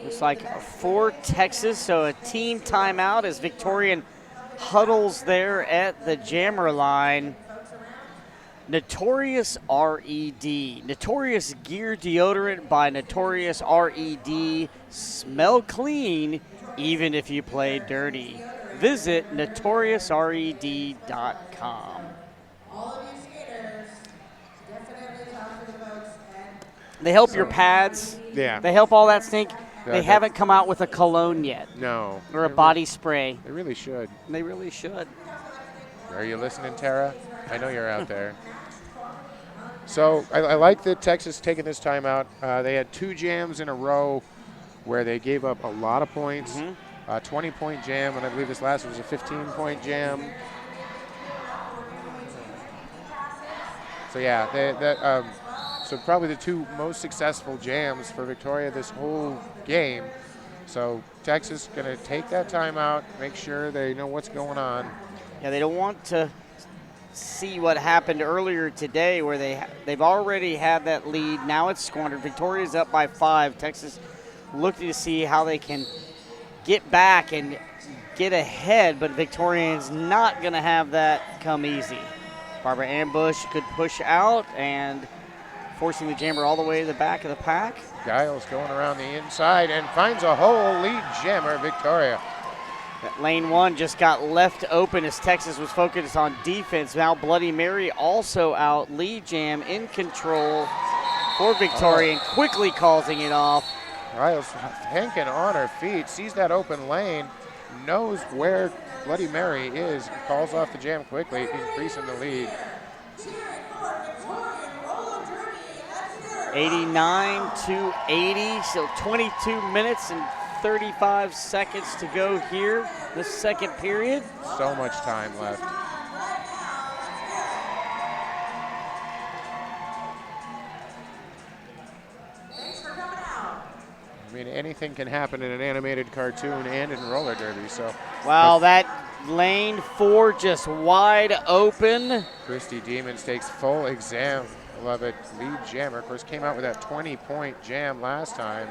Looks like for Texas, so a team timeout as Victorian huddles there at the jammer line. Notorious RED, Notorious Gear Deodorant by Notorious RED. Smell clean even if you play dirty. Visit notoriousred.com. They help your pads. Yeah. They help all that stink. They haven't come out with a cologne yet. No. Or a body spray. They really should. They really should. Are you listening, Tara? I know you're out there. So I like that Texas taking this timeout. They had 2 jams in a row where they gave up a lot of points. 20-point jam, and I believe this last was a 15-point jam. So yeah, so probably the 2 most successful jams for Victoria this whole game. So Texas going to take that timeout, make sure they know what's going on. Yeah, they don't want to see what happened earlier today where they've already had that lead. Now it's squandered. Victoria's up by 5. Texas looking to see how they can get back and get ahead, but Victorian's not going to have that come easy. Barbara Ambush could push out and forcing the jammer all the way to the back of the pack. Giles going around the inside and finds a hole. Lead jammer, Victoria. That lane 1 just got left open as Texas was focused on defense. Now Bloody Mary also out. Lead jam in control for Victorian, quickly causing it off. Riles Henkin on her feet, sees that open lane, knows where Bloody Mary is, calls off the jam quickly, increasing the lead. 89-80, so 22 minutes and 35 seconds to go here, the second period. So much time left. I mean, anything can happen in an animated cartoon and in roller derby, so. Wow, that lane 4 just wide open. Christy Demons takes full exam. Love it. Lead jammer, of course, came out with that 20-point jam last time.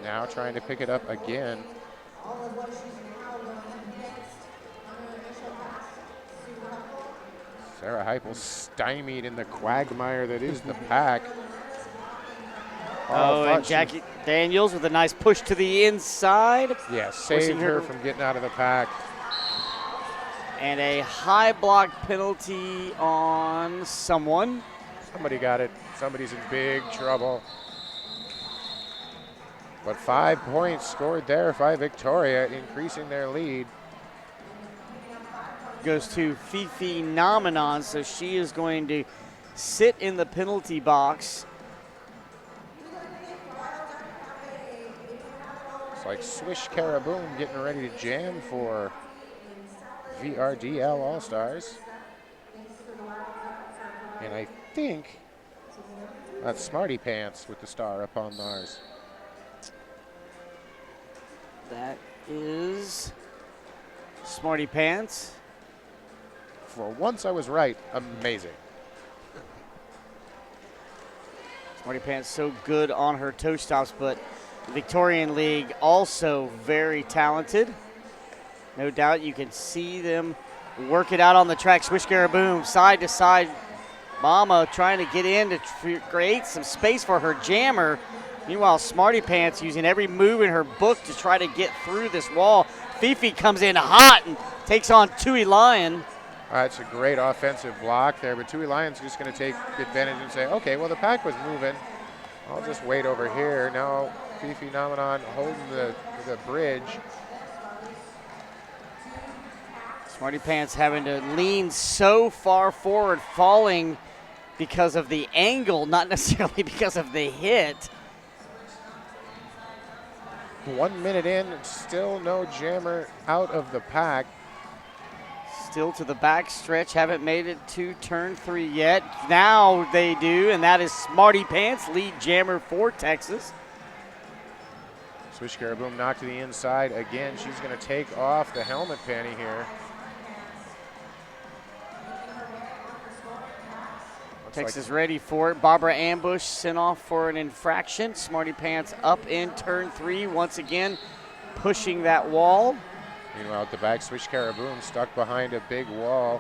Now trying to pick it up again. Sarah Heupel stymied in the quagmire that is the pack. Oh, and Jackie Daniels with a nice push to the inside. Yeah, saved her from getting out of the pack. And a high block penalty on someone. Somebody got it. Somebody's in big trouble. But 5 points scored there by Victoria, increasing their lead. Goes to Fifi Namanon, so she is going to sit in the penalty box. It's like Swish Caraboom getting ready to jam for VRDL All-Stars. And I think that's Smarty Pants with the star up on ours. That is Smarty Pants. For once I was right, amazing. Smarty Pants so good on her toe stops, but the Victorian League also very talented. No doubt you can see them work it out on the track. Swish Boom, side to side. Mama trying to get in to create some space for her jammer. Meanwhile, Smarty Pants using every move in her book to try to get through this wall. Fifi comes in hot and takes on Tui Lion. It's a great offensive block there, but Tui Lion's just going to take advantage and say, okay, well, the pack was moving. I'll just wait over here. Now Fifi Namanon holding the bridge. Smarty Pants having to lean so far forward, falling because of the angle, not necessarily because of the hit. 1 minute in, still no jammer out of the pack. Still to the back stretch, haven't made it to turn 3 yet. Now they do, and that is Smarty Pants, lead jammer for Texas. Swish Caraboom knocked to the inside again. She's going to take off the helmet panty here. Texas ready for it. Barbara Ambush sent off for an infraction. Smarty Pants up in turn 3 once again, pushing that wall. Meanwhile, at the back, Swish Caraboom stuck behind a big wall.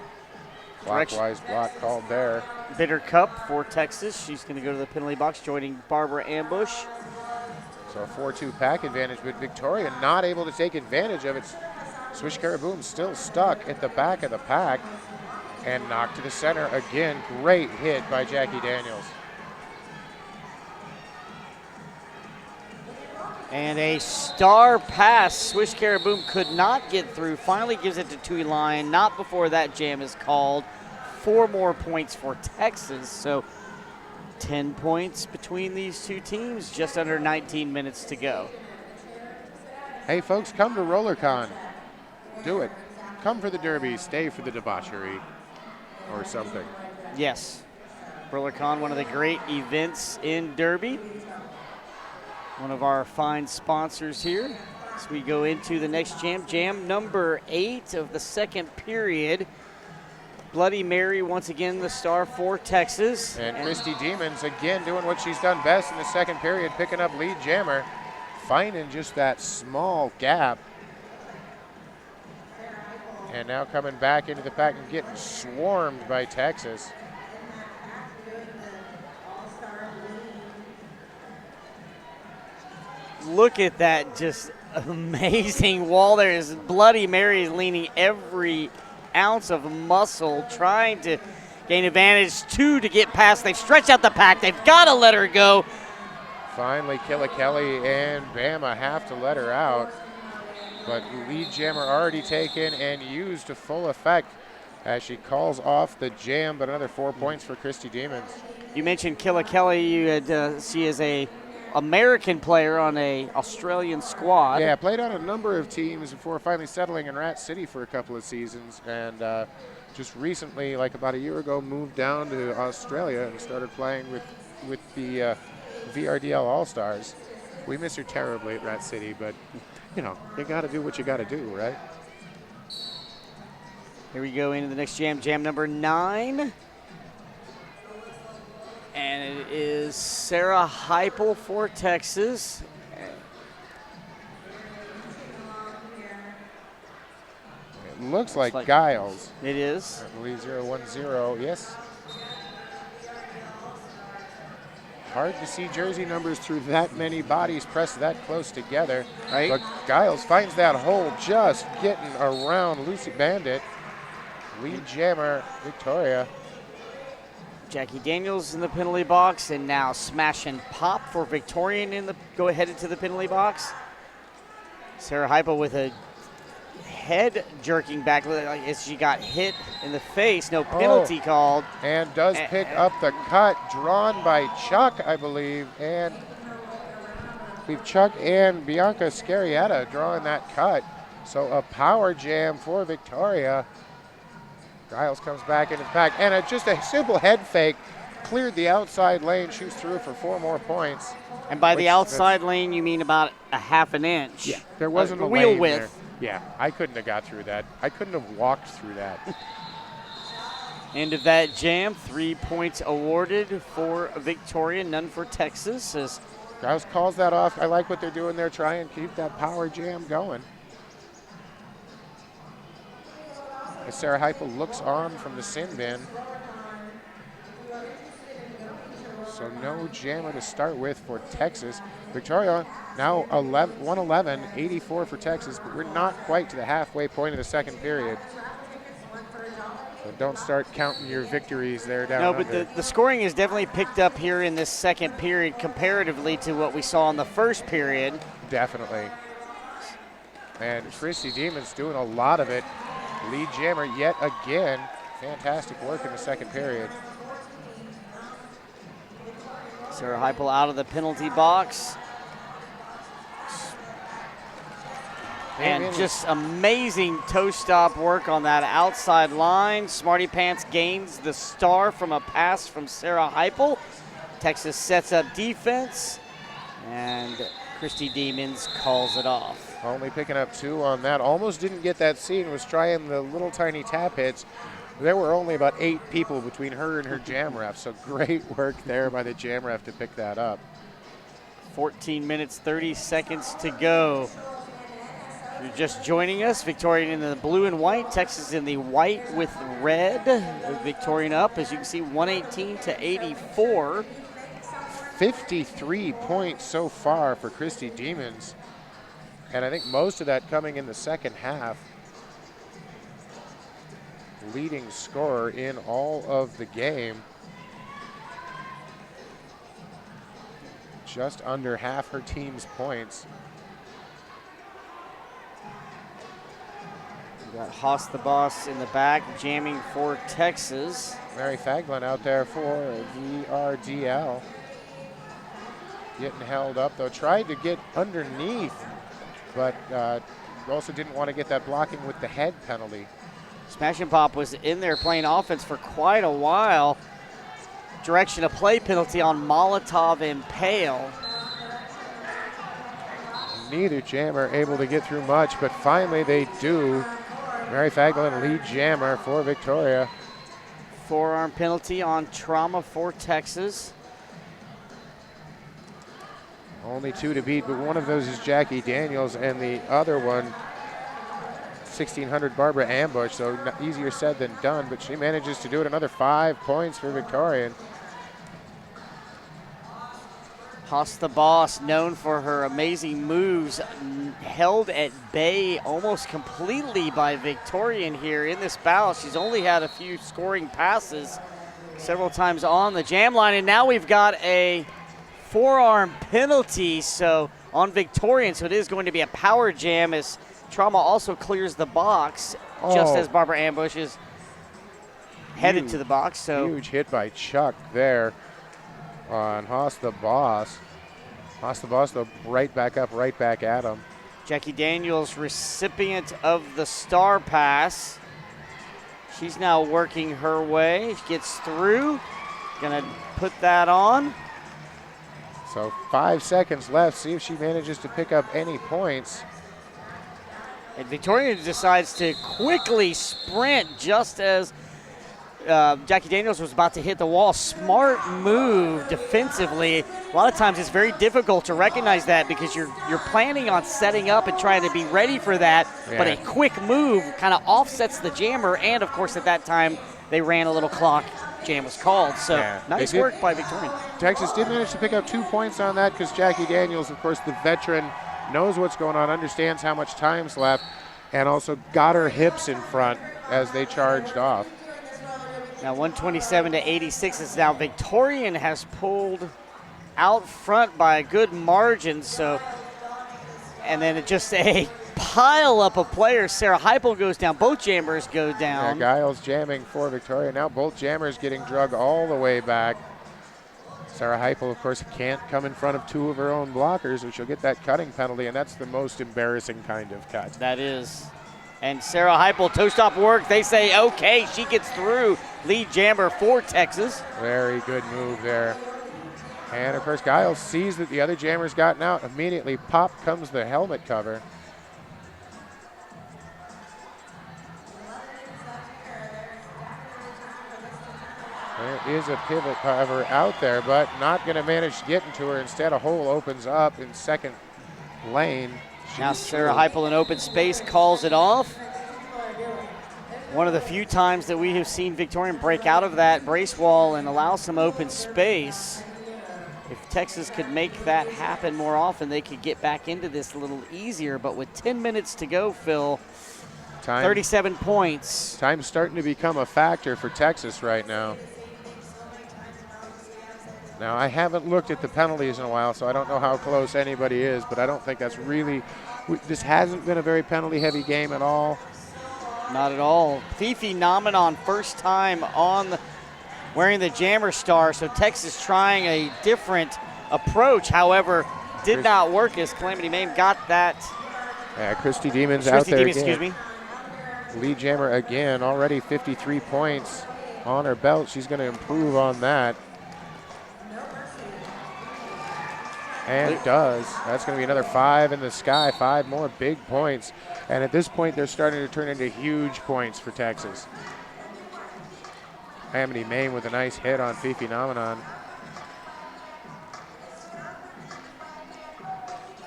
Clockwise block called there. Bitter Cup for Texas. She's going to go to the penalty box, joining Barbara Ambush. So a 4-2 pack advantage, but Victoria not able to take advantage of it. Swish Caraboom still stuck at the back of the pack and knocked to the center again. Great hit by Jackie Daniels. And a star pass. Swish Caraboom could not get through. Finally gives it to Tui Lion. Not before that jam is called. 4 more points for Texas. So 10 points between these two teams. Just under 19 minutes to go. Hey, folks, come to RollerCon. Do it. Come for the derby. Stay for the debauchery or something. Yes. RollerCon, one of the great events in Derby. One of our fine sponsors here. As we go into the next jam, jam number 8 of the second period. Bloody Mary, once again, the star for Texas. And Christy Demons, again, doing what she's done best in the second period, picking up lead jammer, finding just that small gap. And now coming back into the pack and getting swarmed by Texas. Look at that just amazing wall there. Is Bloody Mary is leaning every ounce of muscle, trying to gain advantage. 2 to get past. They've stretched out the pack. They've got to let her go. Finally, Kelly and Bama have to let her out. But lead jammer already taken and used to full effect as she calls off the jam, but another 4 points for Christy Demons. You mentioned Kelly. You had she is a American player on a Australian squad. Yeah, played on a number of teams before finally settling in Rat City for a couple of seasons, and just recently, like about a year ago, moved down to Australia and started playing with the VRDL All-Stars. We miss her terribly at Rat City, but you know, you got to do what you got to do, right? Here we go into the next jam, jam number 9. And it is Sarah Heipel for Texas. It looks like Giles. It is. I believe 010, yes. Hard to see jersey numbers through that many bodies pressed that close together. Right. But Giles finds that hole, just getting around Lucy Bandit. Lead jammer, Victoria. Jackie Daniels in the penalty box, and now smash and pop for Victorian in the headed to the penalty box. Sarah Heipel with a head jerking back as she got hit in the face. No penalty called. And does pick up the cut, drawn by Chuck, I believe. And we've Chuck and Bianca Scarietta drawing that cut. So a power jam for Victoria. Giles comes back into the pack, and just a simple head fake cleared the outside lane, shoots through for 4 more points. And by the outside lane, you mean about a half an inch. Yeah, there wasn't a wheel lane width. there. Yeah, I couldn't have got through that. I couldn't have walked through that. End of that jam, 3 points awarded for Victoria, none for Texas. As Giles calls that off. I like what they're doing there, try and keep that power jam going. As Sarah Heipel looks on from the sin bin. So no jammer to start with for Texas. Victoria now 111, 84 for Texas, but we're not quite to the halfway point of the second period. So don't start counting your victories there down No, under. but the scoring is definitely picked up here in this second period comparatively to what we saw in the first period. Definitely. And Christy Demons doing a lot of it. Lead jammer yet again. Fantastic work in the second period. Sarah Heipel out of the penalty box. And just amazing toe stop work on that outside line. Smarty Pants gains the star from a pass from Sarah Heipel. Texas sets up defense, and Christy Demons calls it off. Only picking up 2 on that. Almost didn't get that scene, was trying the little tiny tap hits. There were only about 8 people between her and her jam ref, so great work there by the jam ref to pick that up. 14 minutes, 30 seconds to go. If you're just joining us, Victorian in the blue and white, Texas in the white with red. Victorian up, as you can see, 118 to 84. 53 points so far for Christy Demons. And I think most of that coming in the second half. Leading scorer in all of the game. Just under half her team's points. We got Haas the Boss in the back, jamming for Texas. Mary Faglin out there for VRDL. Getting held up, though. Tried to get underneath, but also didn't want to get that blocking with the head penalty. Smash and Pop was in there playing offense for quite a while. Direction of play penalty on Molotov and Pale. Neither jammer able to get through much, but finally they do. Mary Faglin, lead jammer for Victoria. Forearm penalty on Trauma for Texas. Only 2 to beat, but one of those is Jackie Daniels, and the other one, 1600 Barbara Ambush, so easier said than done, but she manages to do it. Another 5 points for Victorian. Haas the Boss, known for her amazing moves, held at bay almost completely by Victorian here in this battle. She's only had a few scoring passes several times on the jam line, and now we've got a forearm penalty so on Victorian, so it is going to be a power jam as Trauma also clears the box just as Barbara Ambush is headed to the box. So huge hit by Chuck there on Haas the Boss. Haas the Boss, though, right back up, right back at him. Jackie Daniels, recipient of the star pass. She's now working her way. She gets through. Gonna put that on. So 5 seconds left. See if she manages to pick up any points. And Victorian decides to quickly sprint just as Jackie Daniels was about to hit the wall. Smart move defensively. A lot of times it's very difficult to recognize that because you're planning on setting up and trying to be ready for that, but a quick move kind of offsets the jammer, and of course at that time they ran a little clock. Jam was called, so nice work by Victorian. Texas did manage to pick up 2 points on that because Jackie Daniels, of course, the veteran, knows what's going on, understands how much time's left, and also got her hips in front as they charged off. Now 127 to 86 is now Victorian has pulled out front by a good margin. So, and then it just a pile up of players. Sarah Heupel goes down. Both jammers go down. Yeah, Giles jamming for Victoria. Now both jammers getting drugged all the way back. Sarah Heupel, of course, can't come in front of 2 of her own blockers, or she'll get that cutting penalty, and that's the most embarrassing kind of cut. That is. And Sarah Heupel, toe stop work. They say, okay, she gets through. Lead jammer for Texas. Very good move there. And, of course, Giles sees that the other jammer's gotten out. Immediately, pop comes the helmet cover. There is a pivot cover out there, but not going to manage to get into her. Instead, a hole opens up in second lane. Now Sarah Heupel in open space calls it off. One of the few times that we have seen Victorian break out of that brace wall and allow some open space. If Texas could make that happen more often, they could get back into this a little easier. But with 10 minutes to go, Phil, 37 points. Time's starting to become a factor for Texas right now. Now, I haven't looked at the penalties in a while, so I don't know how close anybody is, but I don't think that's really, this hasn't been a very penalty-heavy game at all. Not at all. Fifi Nomenon, first time on wearing the jammer star, so Texas trying a different approach. However, did not work as Calamity Mame got that. Yeah, Christy Demons out there again. Excuse me. Lead jammer again, already 53 points on her belt. She's going to improve on that. And does. That's going to be another 5 in the sky, 5 more big points. And at this point, they're starting to turn into huge points for Texas. Calamity Mame with a nice hit on Fifi Nomenon.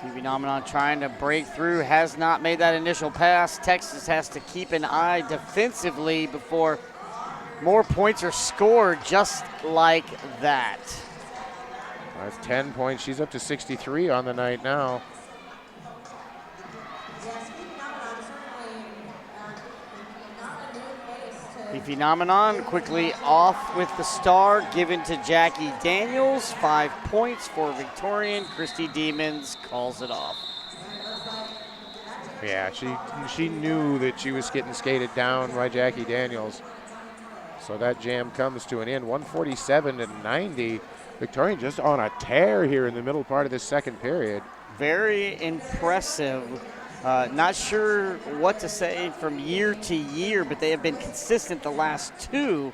Fifi Nomenon trying to break through, has not made that initial pass. Texas has to keep an eye defensively before more points are scored just like that. That's 10 points. She's up to 63 on the night now. Fifi Nomenon quickly off with the star, given to Jackie Daniels. 5 points for Victorian. Christy Demons calls it off. Yeah, she knew that she was getting skated down by Jackie Daniels. So that jam comes to an end, 147 to 90. Victorian just on a tear here in the middle part of this second period. Very impressive. Not sure what to say from year to year, but they have been consistent the last 2.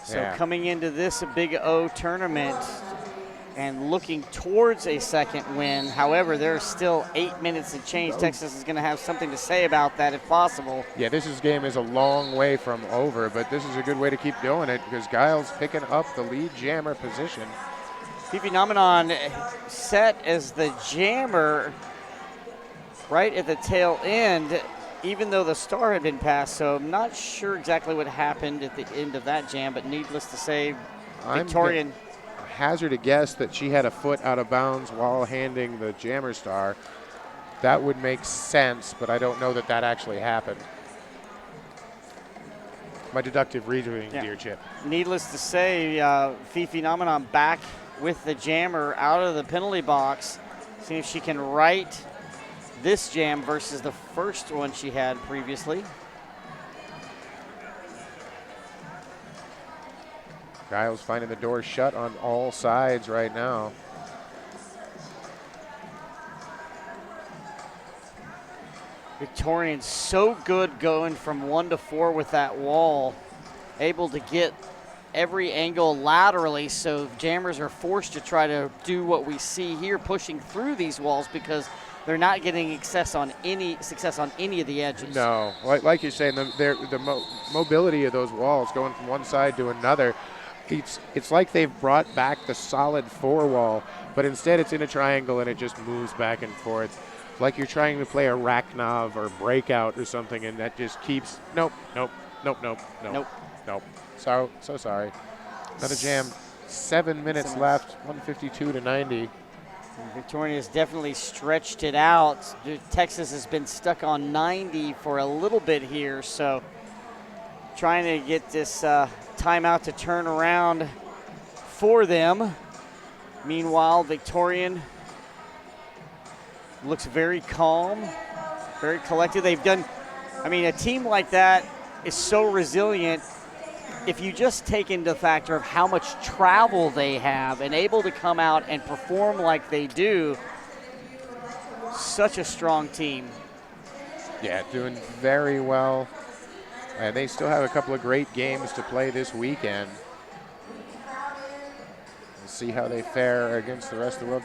So coming into this Big O tournament and looking towards a second win. However, there's still 8 minutes to change. Texas is going to have something to say about that if possible. Yeah, this game is a long way from over, but this is a good way to keep doing it because Giles picking up the lead jammer position. Fifi Nomenon set as the jammer right at the tail end, even though the star had been passed. So I'm not sure exactly what happened at the end of that jam, but needless to say, Victorian hazard a guess that she had a foot out of bounds while handing the jammer star. That would make sense, but I don't know that that actually happened. My deductive reasoning, dear Chip. Needless to say, Fifi Nomenon back with the jammer out of the penalty box. See if she can right this jam versus the first one she had previously. Giles finding the door shut on all sides right now. Victorian so good going from 1 to 4 with that wall, able to get every angle laterally, so jammers are forced to try to do what we see here, pushing through these walls because they're not getting success on any of the edges. No, like you're saying, the mobility of those walls going from one side to another, it's like they've brought back the solid 4 wall, but instead it's in a triangle and it just moves back and forth. Like you're trying to play a Rachnov or Breakout or something, and that just keeps nope. So sorry. Another jam. 7 minutes left. 152 to 90. Victorian has definitely stretched it out. Texas has been stuck on 90 for a little bit here, so trying to get this timeout to turn around for them. Meanwhile, Victorian looks very calm, very collected. They've done, a team like that is so resilient if you just take into factor of how much travel they have and able to come out and perform like they do. Such a strong team. Yeah, doing very well. And they still have a couple of great games to play this weekend. We'll see how they fare against the rest of the world.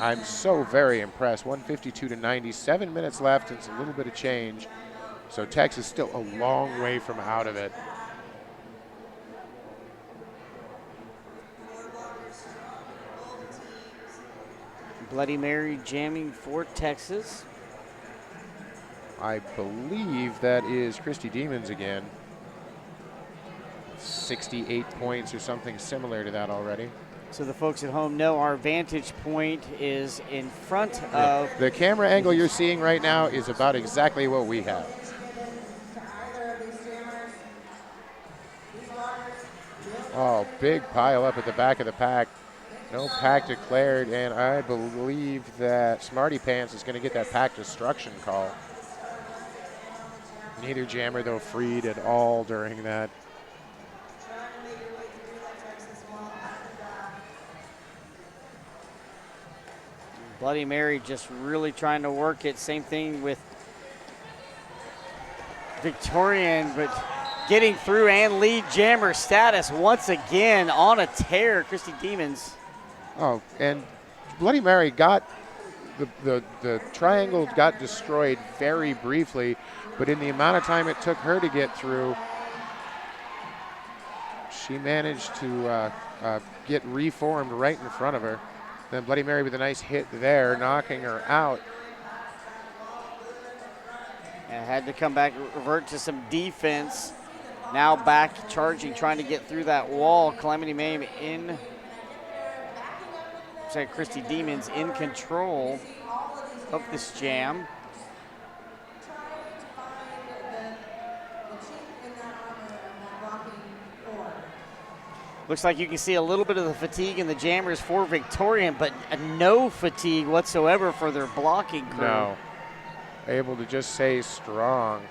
I'm so very impressed. 152 to 90, 7 minutes left. It's a little bit of change. So Texas still a long way from out of it. Bloody Mary jamming for Texas. I believe that is Christy Demons again. 68 points or something similar to that already. So the folks at home know our vantage point is in front of. The camera angle you're seeing right now is about exactly what we have. Oh, big pile up at the back of the pack. No pack declared, and I believe that Smarty Pants is going to get that pack destruction call. Neither jammer, though, freed at all during that. Bloody Mary just really trying to work it. Same thing with Victorian, but getting through and lead jammer status once again on a tear. Christy Demons. Oh, and Bloody Mary got the triangle got destroyed very briefly, but in the amount of time it took her to get through, she managed to get reformed right in front of her. Then Bloody Mary with a nice hit there, knocking her out. And had to come back, revert to some defense. Now back charging, trying to get through that wall. Calamity Mame in, Christy Demons in control of this jam. Looks like you can see a little bit of the fatigue in the jammers for Victorian, but no fatigue whatsoever for their blocking crew. No. Able to just stay strong.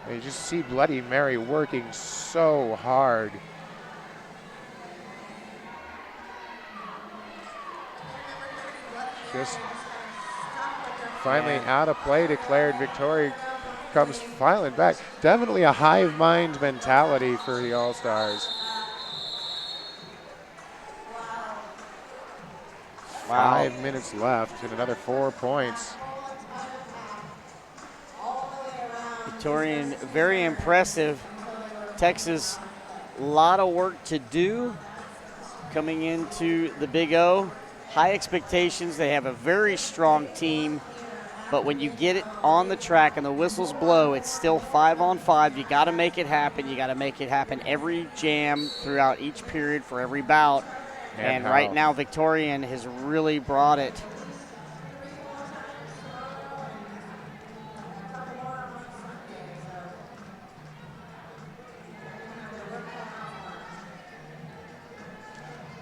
And you just see Bloody Mary working so hard. Just finally out of play declared. Victoria comes filing back. Definitely a hive mind mentality for the All-Stars. Wow. 5 minutes left and another 4 points. Victorian, very impressive. Texas, a lot of work to do coming into the Big O. High expectations. They have a very strong team, but when you get it on the track and the whistles blow, it's still 5-on-5. You got to make it happen. You got to make it happen every jam throughout each period for every bout. And right now, Victorian has really brought it.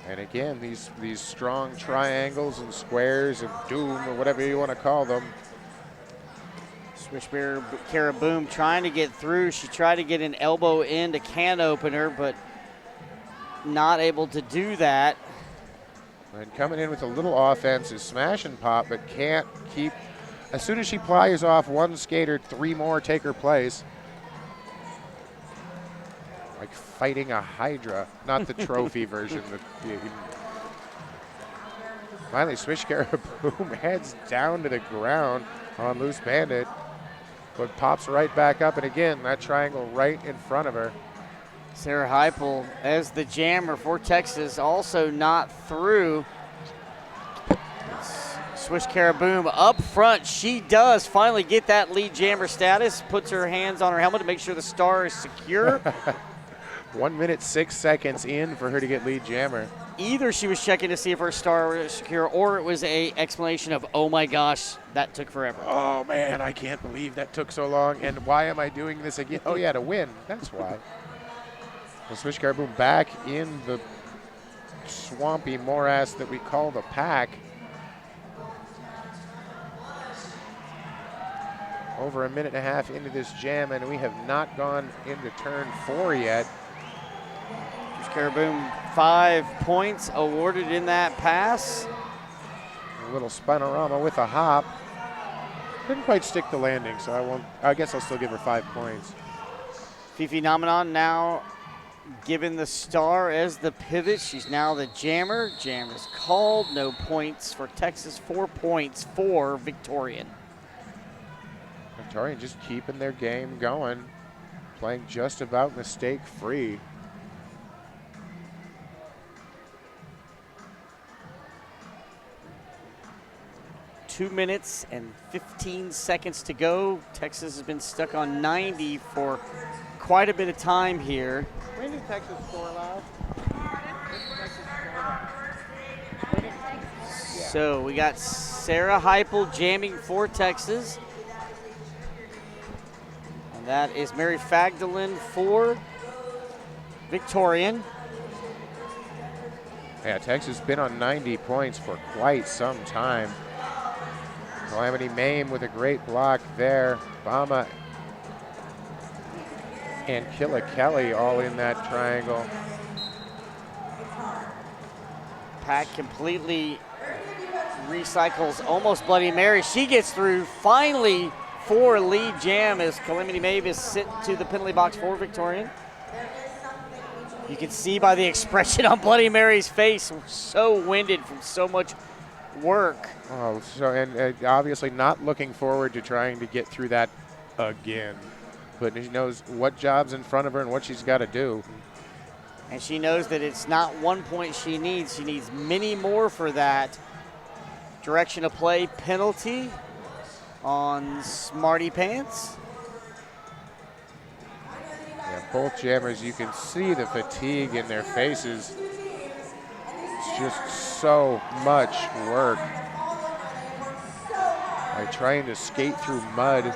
And again, these strong triangles and squares and doom or whatever you want to call them. Switchbear Cara Boom trying to get through. She tried to get an elbow into can opener, but not able to do that. And coming in with a little offense is Smash and Pop, but can't keep. As soon as she plies off one skater, 3 more take her place. Like fighting a Hydra, not the trophy version. Finally, Swish Cara Boom heads down to the ground on Loose Bandit, but pops right back up. And again, that triangle right in front of her. Sarah Heupel as the jammer for Texas, also not through. Swish Cara Boom up front. She does finally get that lead jammer status, puts her hands on her helmet to make sure the star is secure. 1 minute, 6 seconds in for her to get lead jammer. Either she was checking to see if her star was secure, or it was a explanation of, oh my gosh, that took forever. Oh man, I can't believe that took so long, and why am I doing this again? Oh yeah, to win, that's why. Well, Swish Cara Boom back in the swampy morass that we call the pack. Over a minute and a half into this jam, and we have not gone into turn 4 yet. Swish Cara Boom, 5 points awarded in that pass. A little spinorama with a hop. Didn't quite stick the landing, so I guess I'll still give her 5 points. Fifi Nomenon now given the star as the pivot. She's now the jammer. Jam is called. No points for Texas. 4 points for Victorian. Victorian just keeping their game going, playing just about mistake-free. Two minutes and 15 seconds to go. Texas has been stuck on 90 for quite a bit of time here. When did Texas score last? So we got Sarah Heupel jamming for Texas. And that is Mary Fagdalin for Victorian. Yeah, Texas has been on 90 points for quite some time. Calamity Mame with a great block there. Bama and Killa Kelly all in that triangle. Pack completely recycles almost Bloody Mary. She gets through finally for lead jam as Calamity Mame is sent to the penalty box for Victorian. You can see by the expression on Bloody Mary's face, so winded from so much work. Oh, so and obviously not looking forward to trying to get through that again. But she knows what job's in front of her and what she's got to do. And she knows that it's not 1 point she needs many more for that. Direction of play penalty on Smarty Pants. Yeah, both jammers, you can see the fatigue in their faces. It's just so much work. Like trying to skate through mud.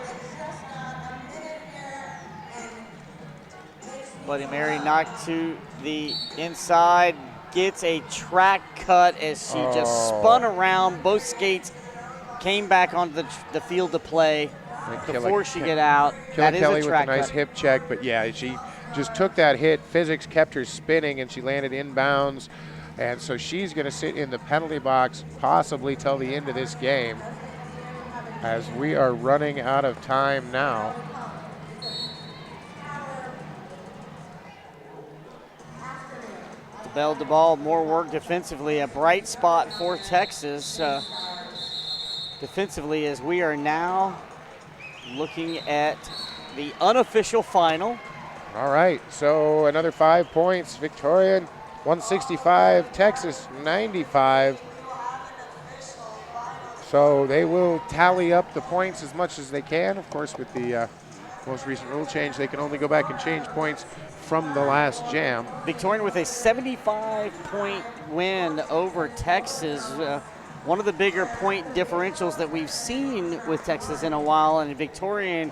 Bloody Mary knocked to the inside, gets a track cut as she just spun around. Both skates came back onto the field to play before she get out. That is Kelly a track with a nice hip check, but yeah, she just took that hit. Physics kept her spinning, and she landed inbounds. And so she's going to sit in the penalty box possibly till the end of this game, as we are running out of time now. Bell DeBall, more work defensively. A bright spot for Texas defensively, as we are now looking at the unofficial final. All right, so another 5 points. Victorian 165, Texas 95. So they will tally up the points as much as they can. Of course, with the most recent rule change, they can only go back and change points from the last jam. Victorian with a 75-point win over Texas. One of the bigger point differentials that we've seen with Texas in a while, and Victorian,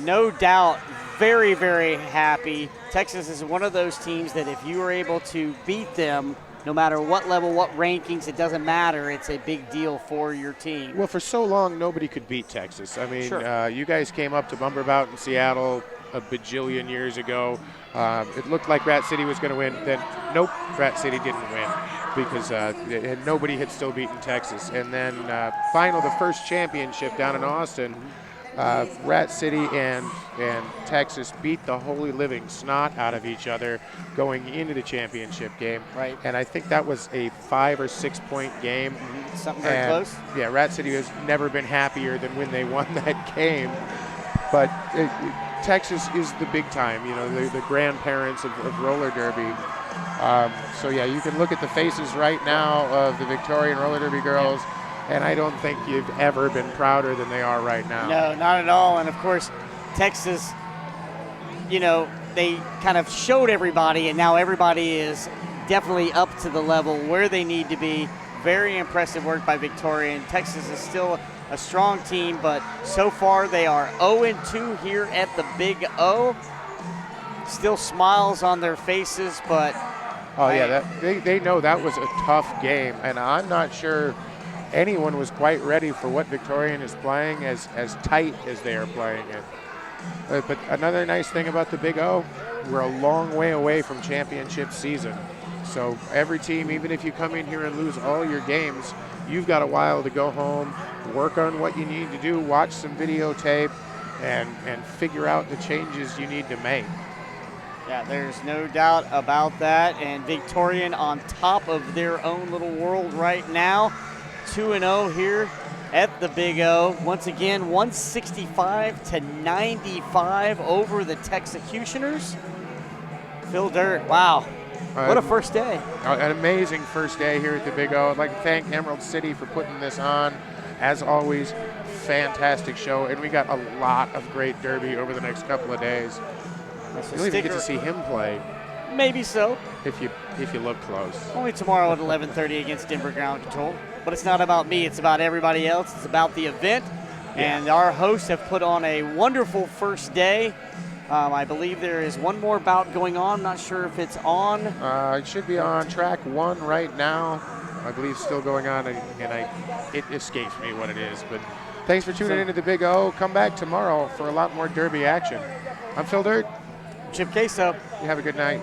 no doubt, very, very happy. Texas is one of those teams that if you are able to beat them, no matter what level, what rankings, it doesn't matter. It's a big deal for your team. Well, for so long, nobody could beat Texas. I mean, Sure. you guys came up to Bumberbout in Seattle a bajillion years ago. It looked like Rat City was going to win. Then, nope, Rat City didn't win because nobody had still beaten Texas. And then the first championship down in Austin, Rat City and Texas beat the holy living snot out of each other going into the championship game. Right. And I think that was a 5 or 6 point game. Something very close. Yeah, Rat City has never been happier than when they won that game. But Texas is the big time, you know, the grandparents of roller derby. So yeah, you can look at the faces right now of the Victorian roller derby girls, and I don't think you've ever been prouder than they are right now. No, not at all. And of course, Texas, you know, they kind of showed everybody, and now everybody is definitely up to the level where they need to be. Very impressive work by Victorian. Texas is still a strong team, but so far they are 0-2 here at the Big O. Still smiles on their faces, but they know that was a tough game, and I'm not sure anyone was quite ready for what Victorian is playing as tight as they are playing it. But another nice thing about the Big O, we're a long way away from championship season. So every team, even if you come in here and lose all your games, you've got a while to go home, work on what you need to do, watch some videotape, and figure out the changes you need to make. Yeah, there's no doubt about that. And Victorian on top of their own little world right now. 2-0 here at the Big O. Once again, 165-95 over the Texecutioners. Phil Dirt, wow. What a first day. An amazing first day here at the Big O. I'd like to thank Emerald City for putting this on. As always, fantastic show. And we got a lot of great derby over the next couple of days. You'll even get to see him play. Maybe so. If you look close. Only tomorrow at 11:30 against Denver Ground Control. But it's not about me. It's about everybody else. It's about the event. Yeah. And our hosts have put on a wonderful first day. I believe there is one more bout going on. Not sure if it's on. It should be on track 1 right now. I believe still going on, and it escapes me what it is. But thanks for tuning into the Big O. Come back tomorrow for a lot more derby action. I'm Phil Dirt. Chip Queso. You have a good night.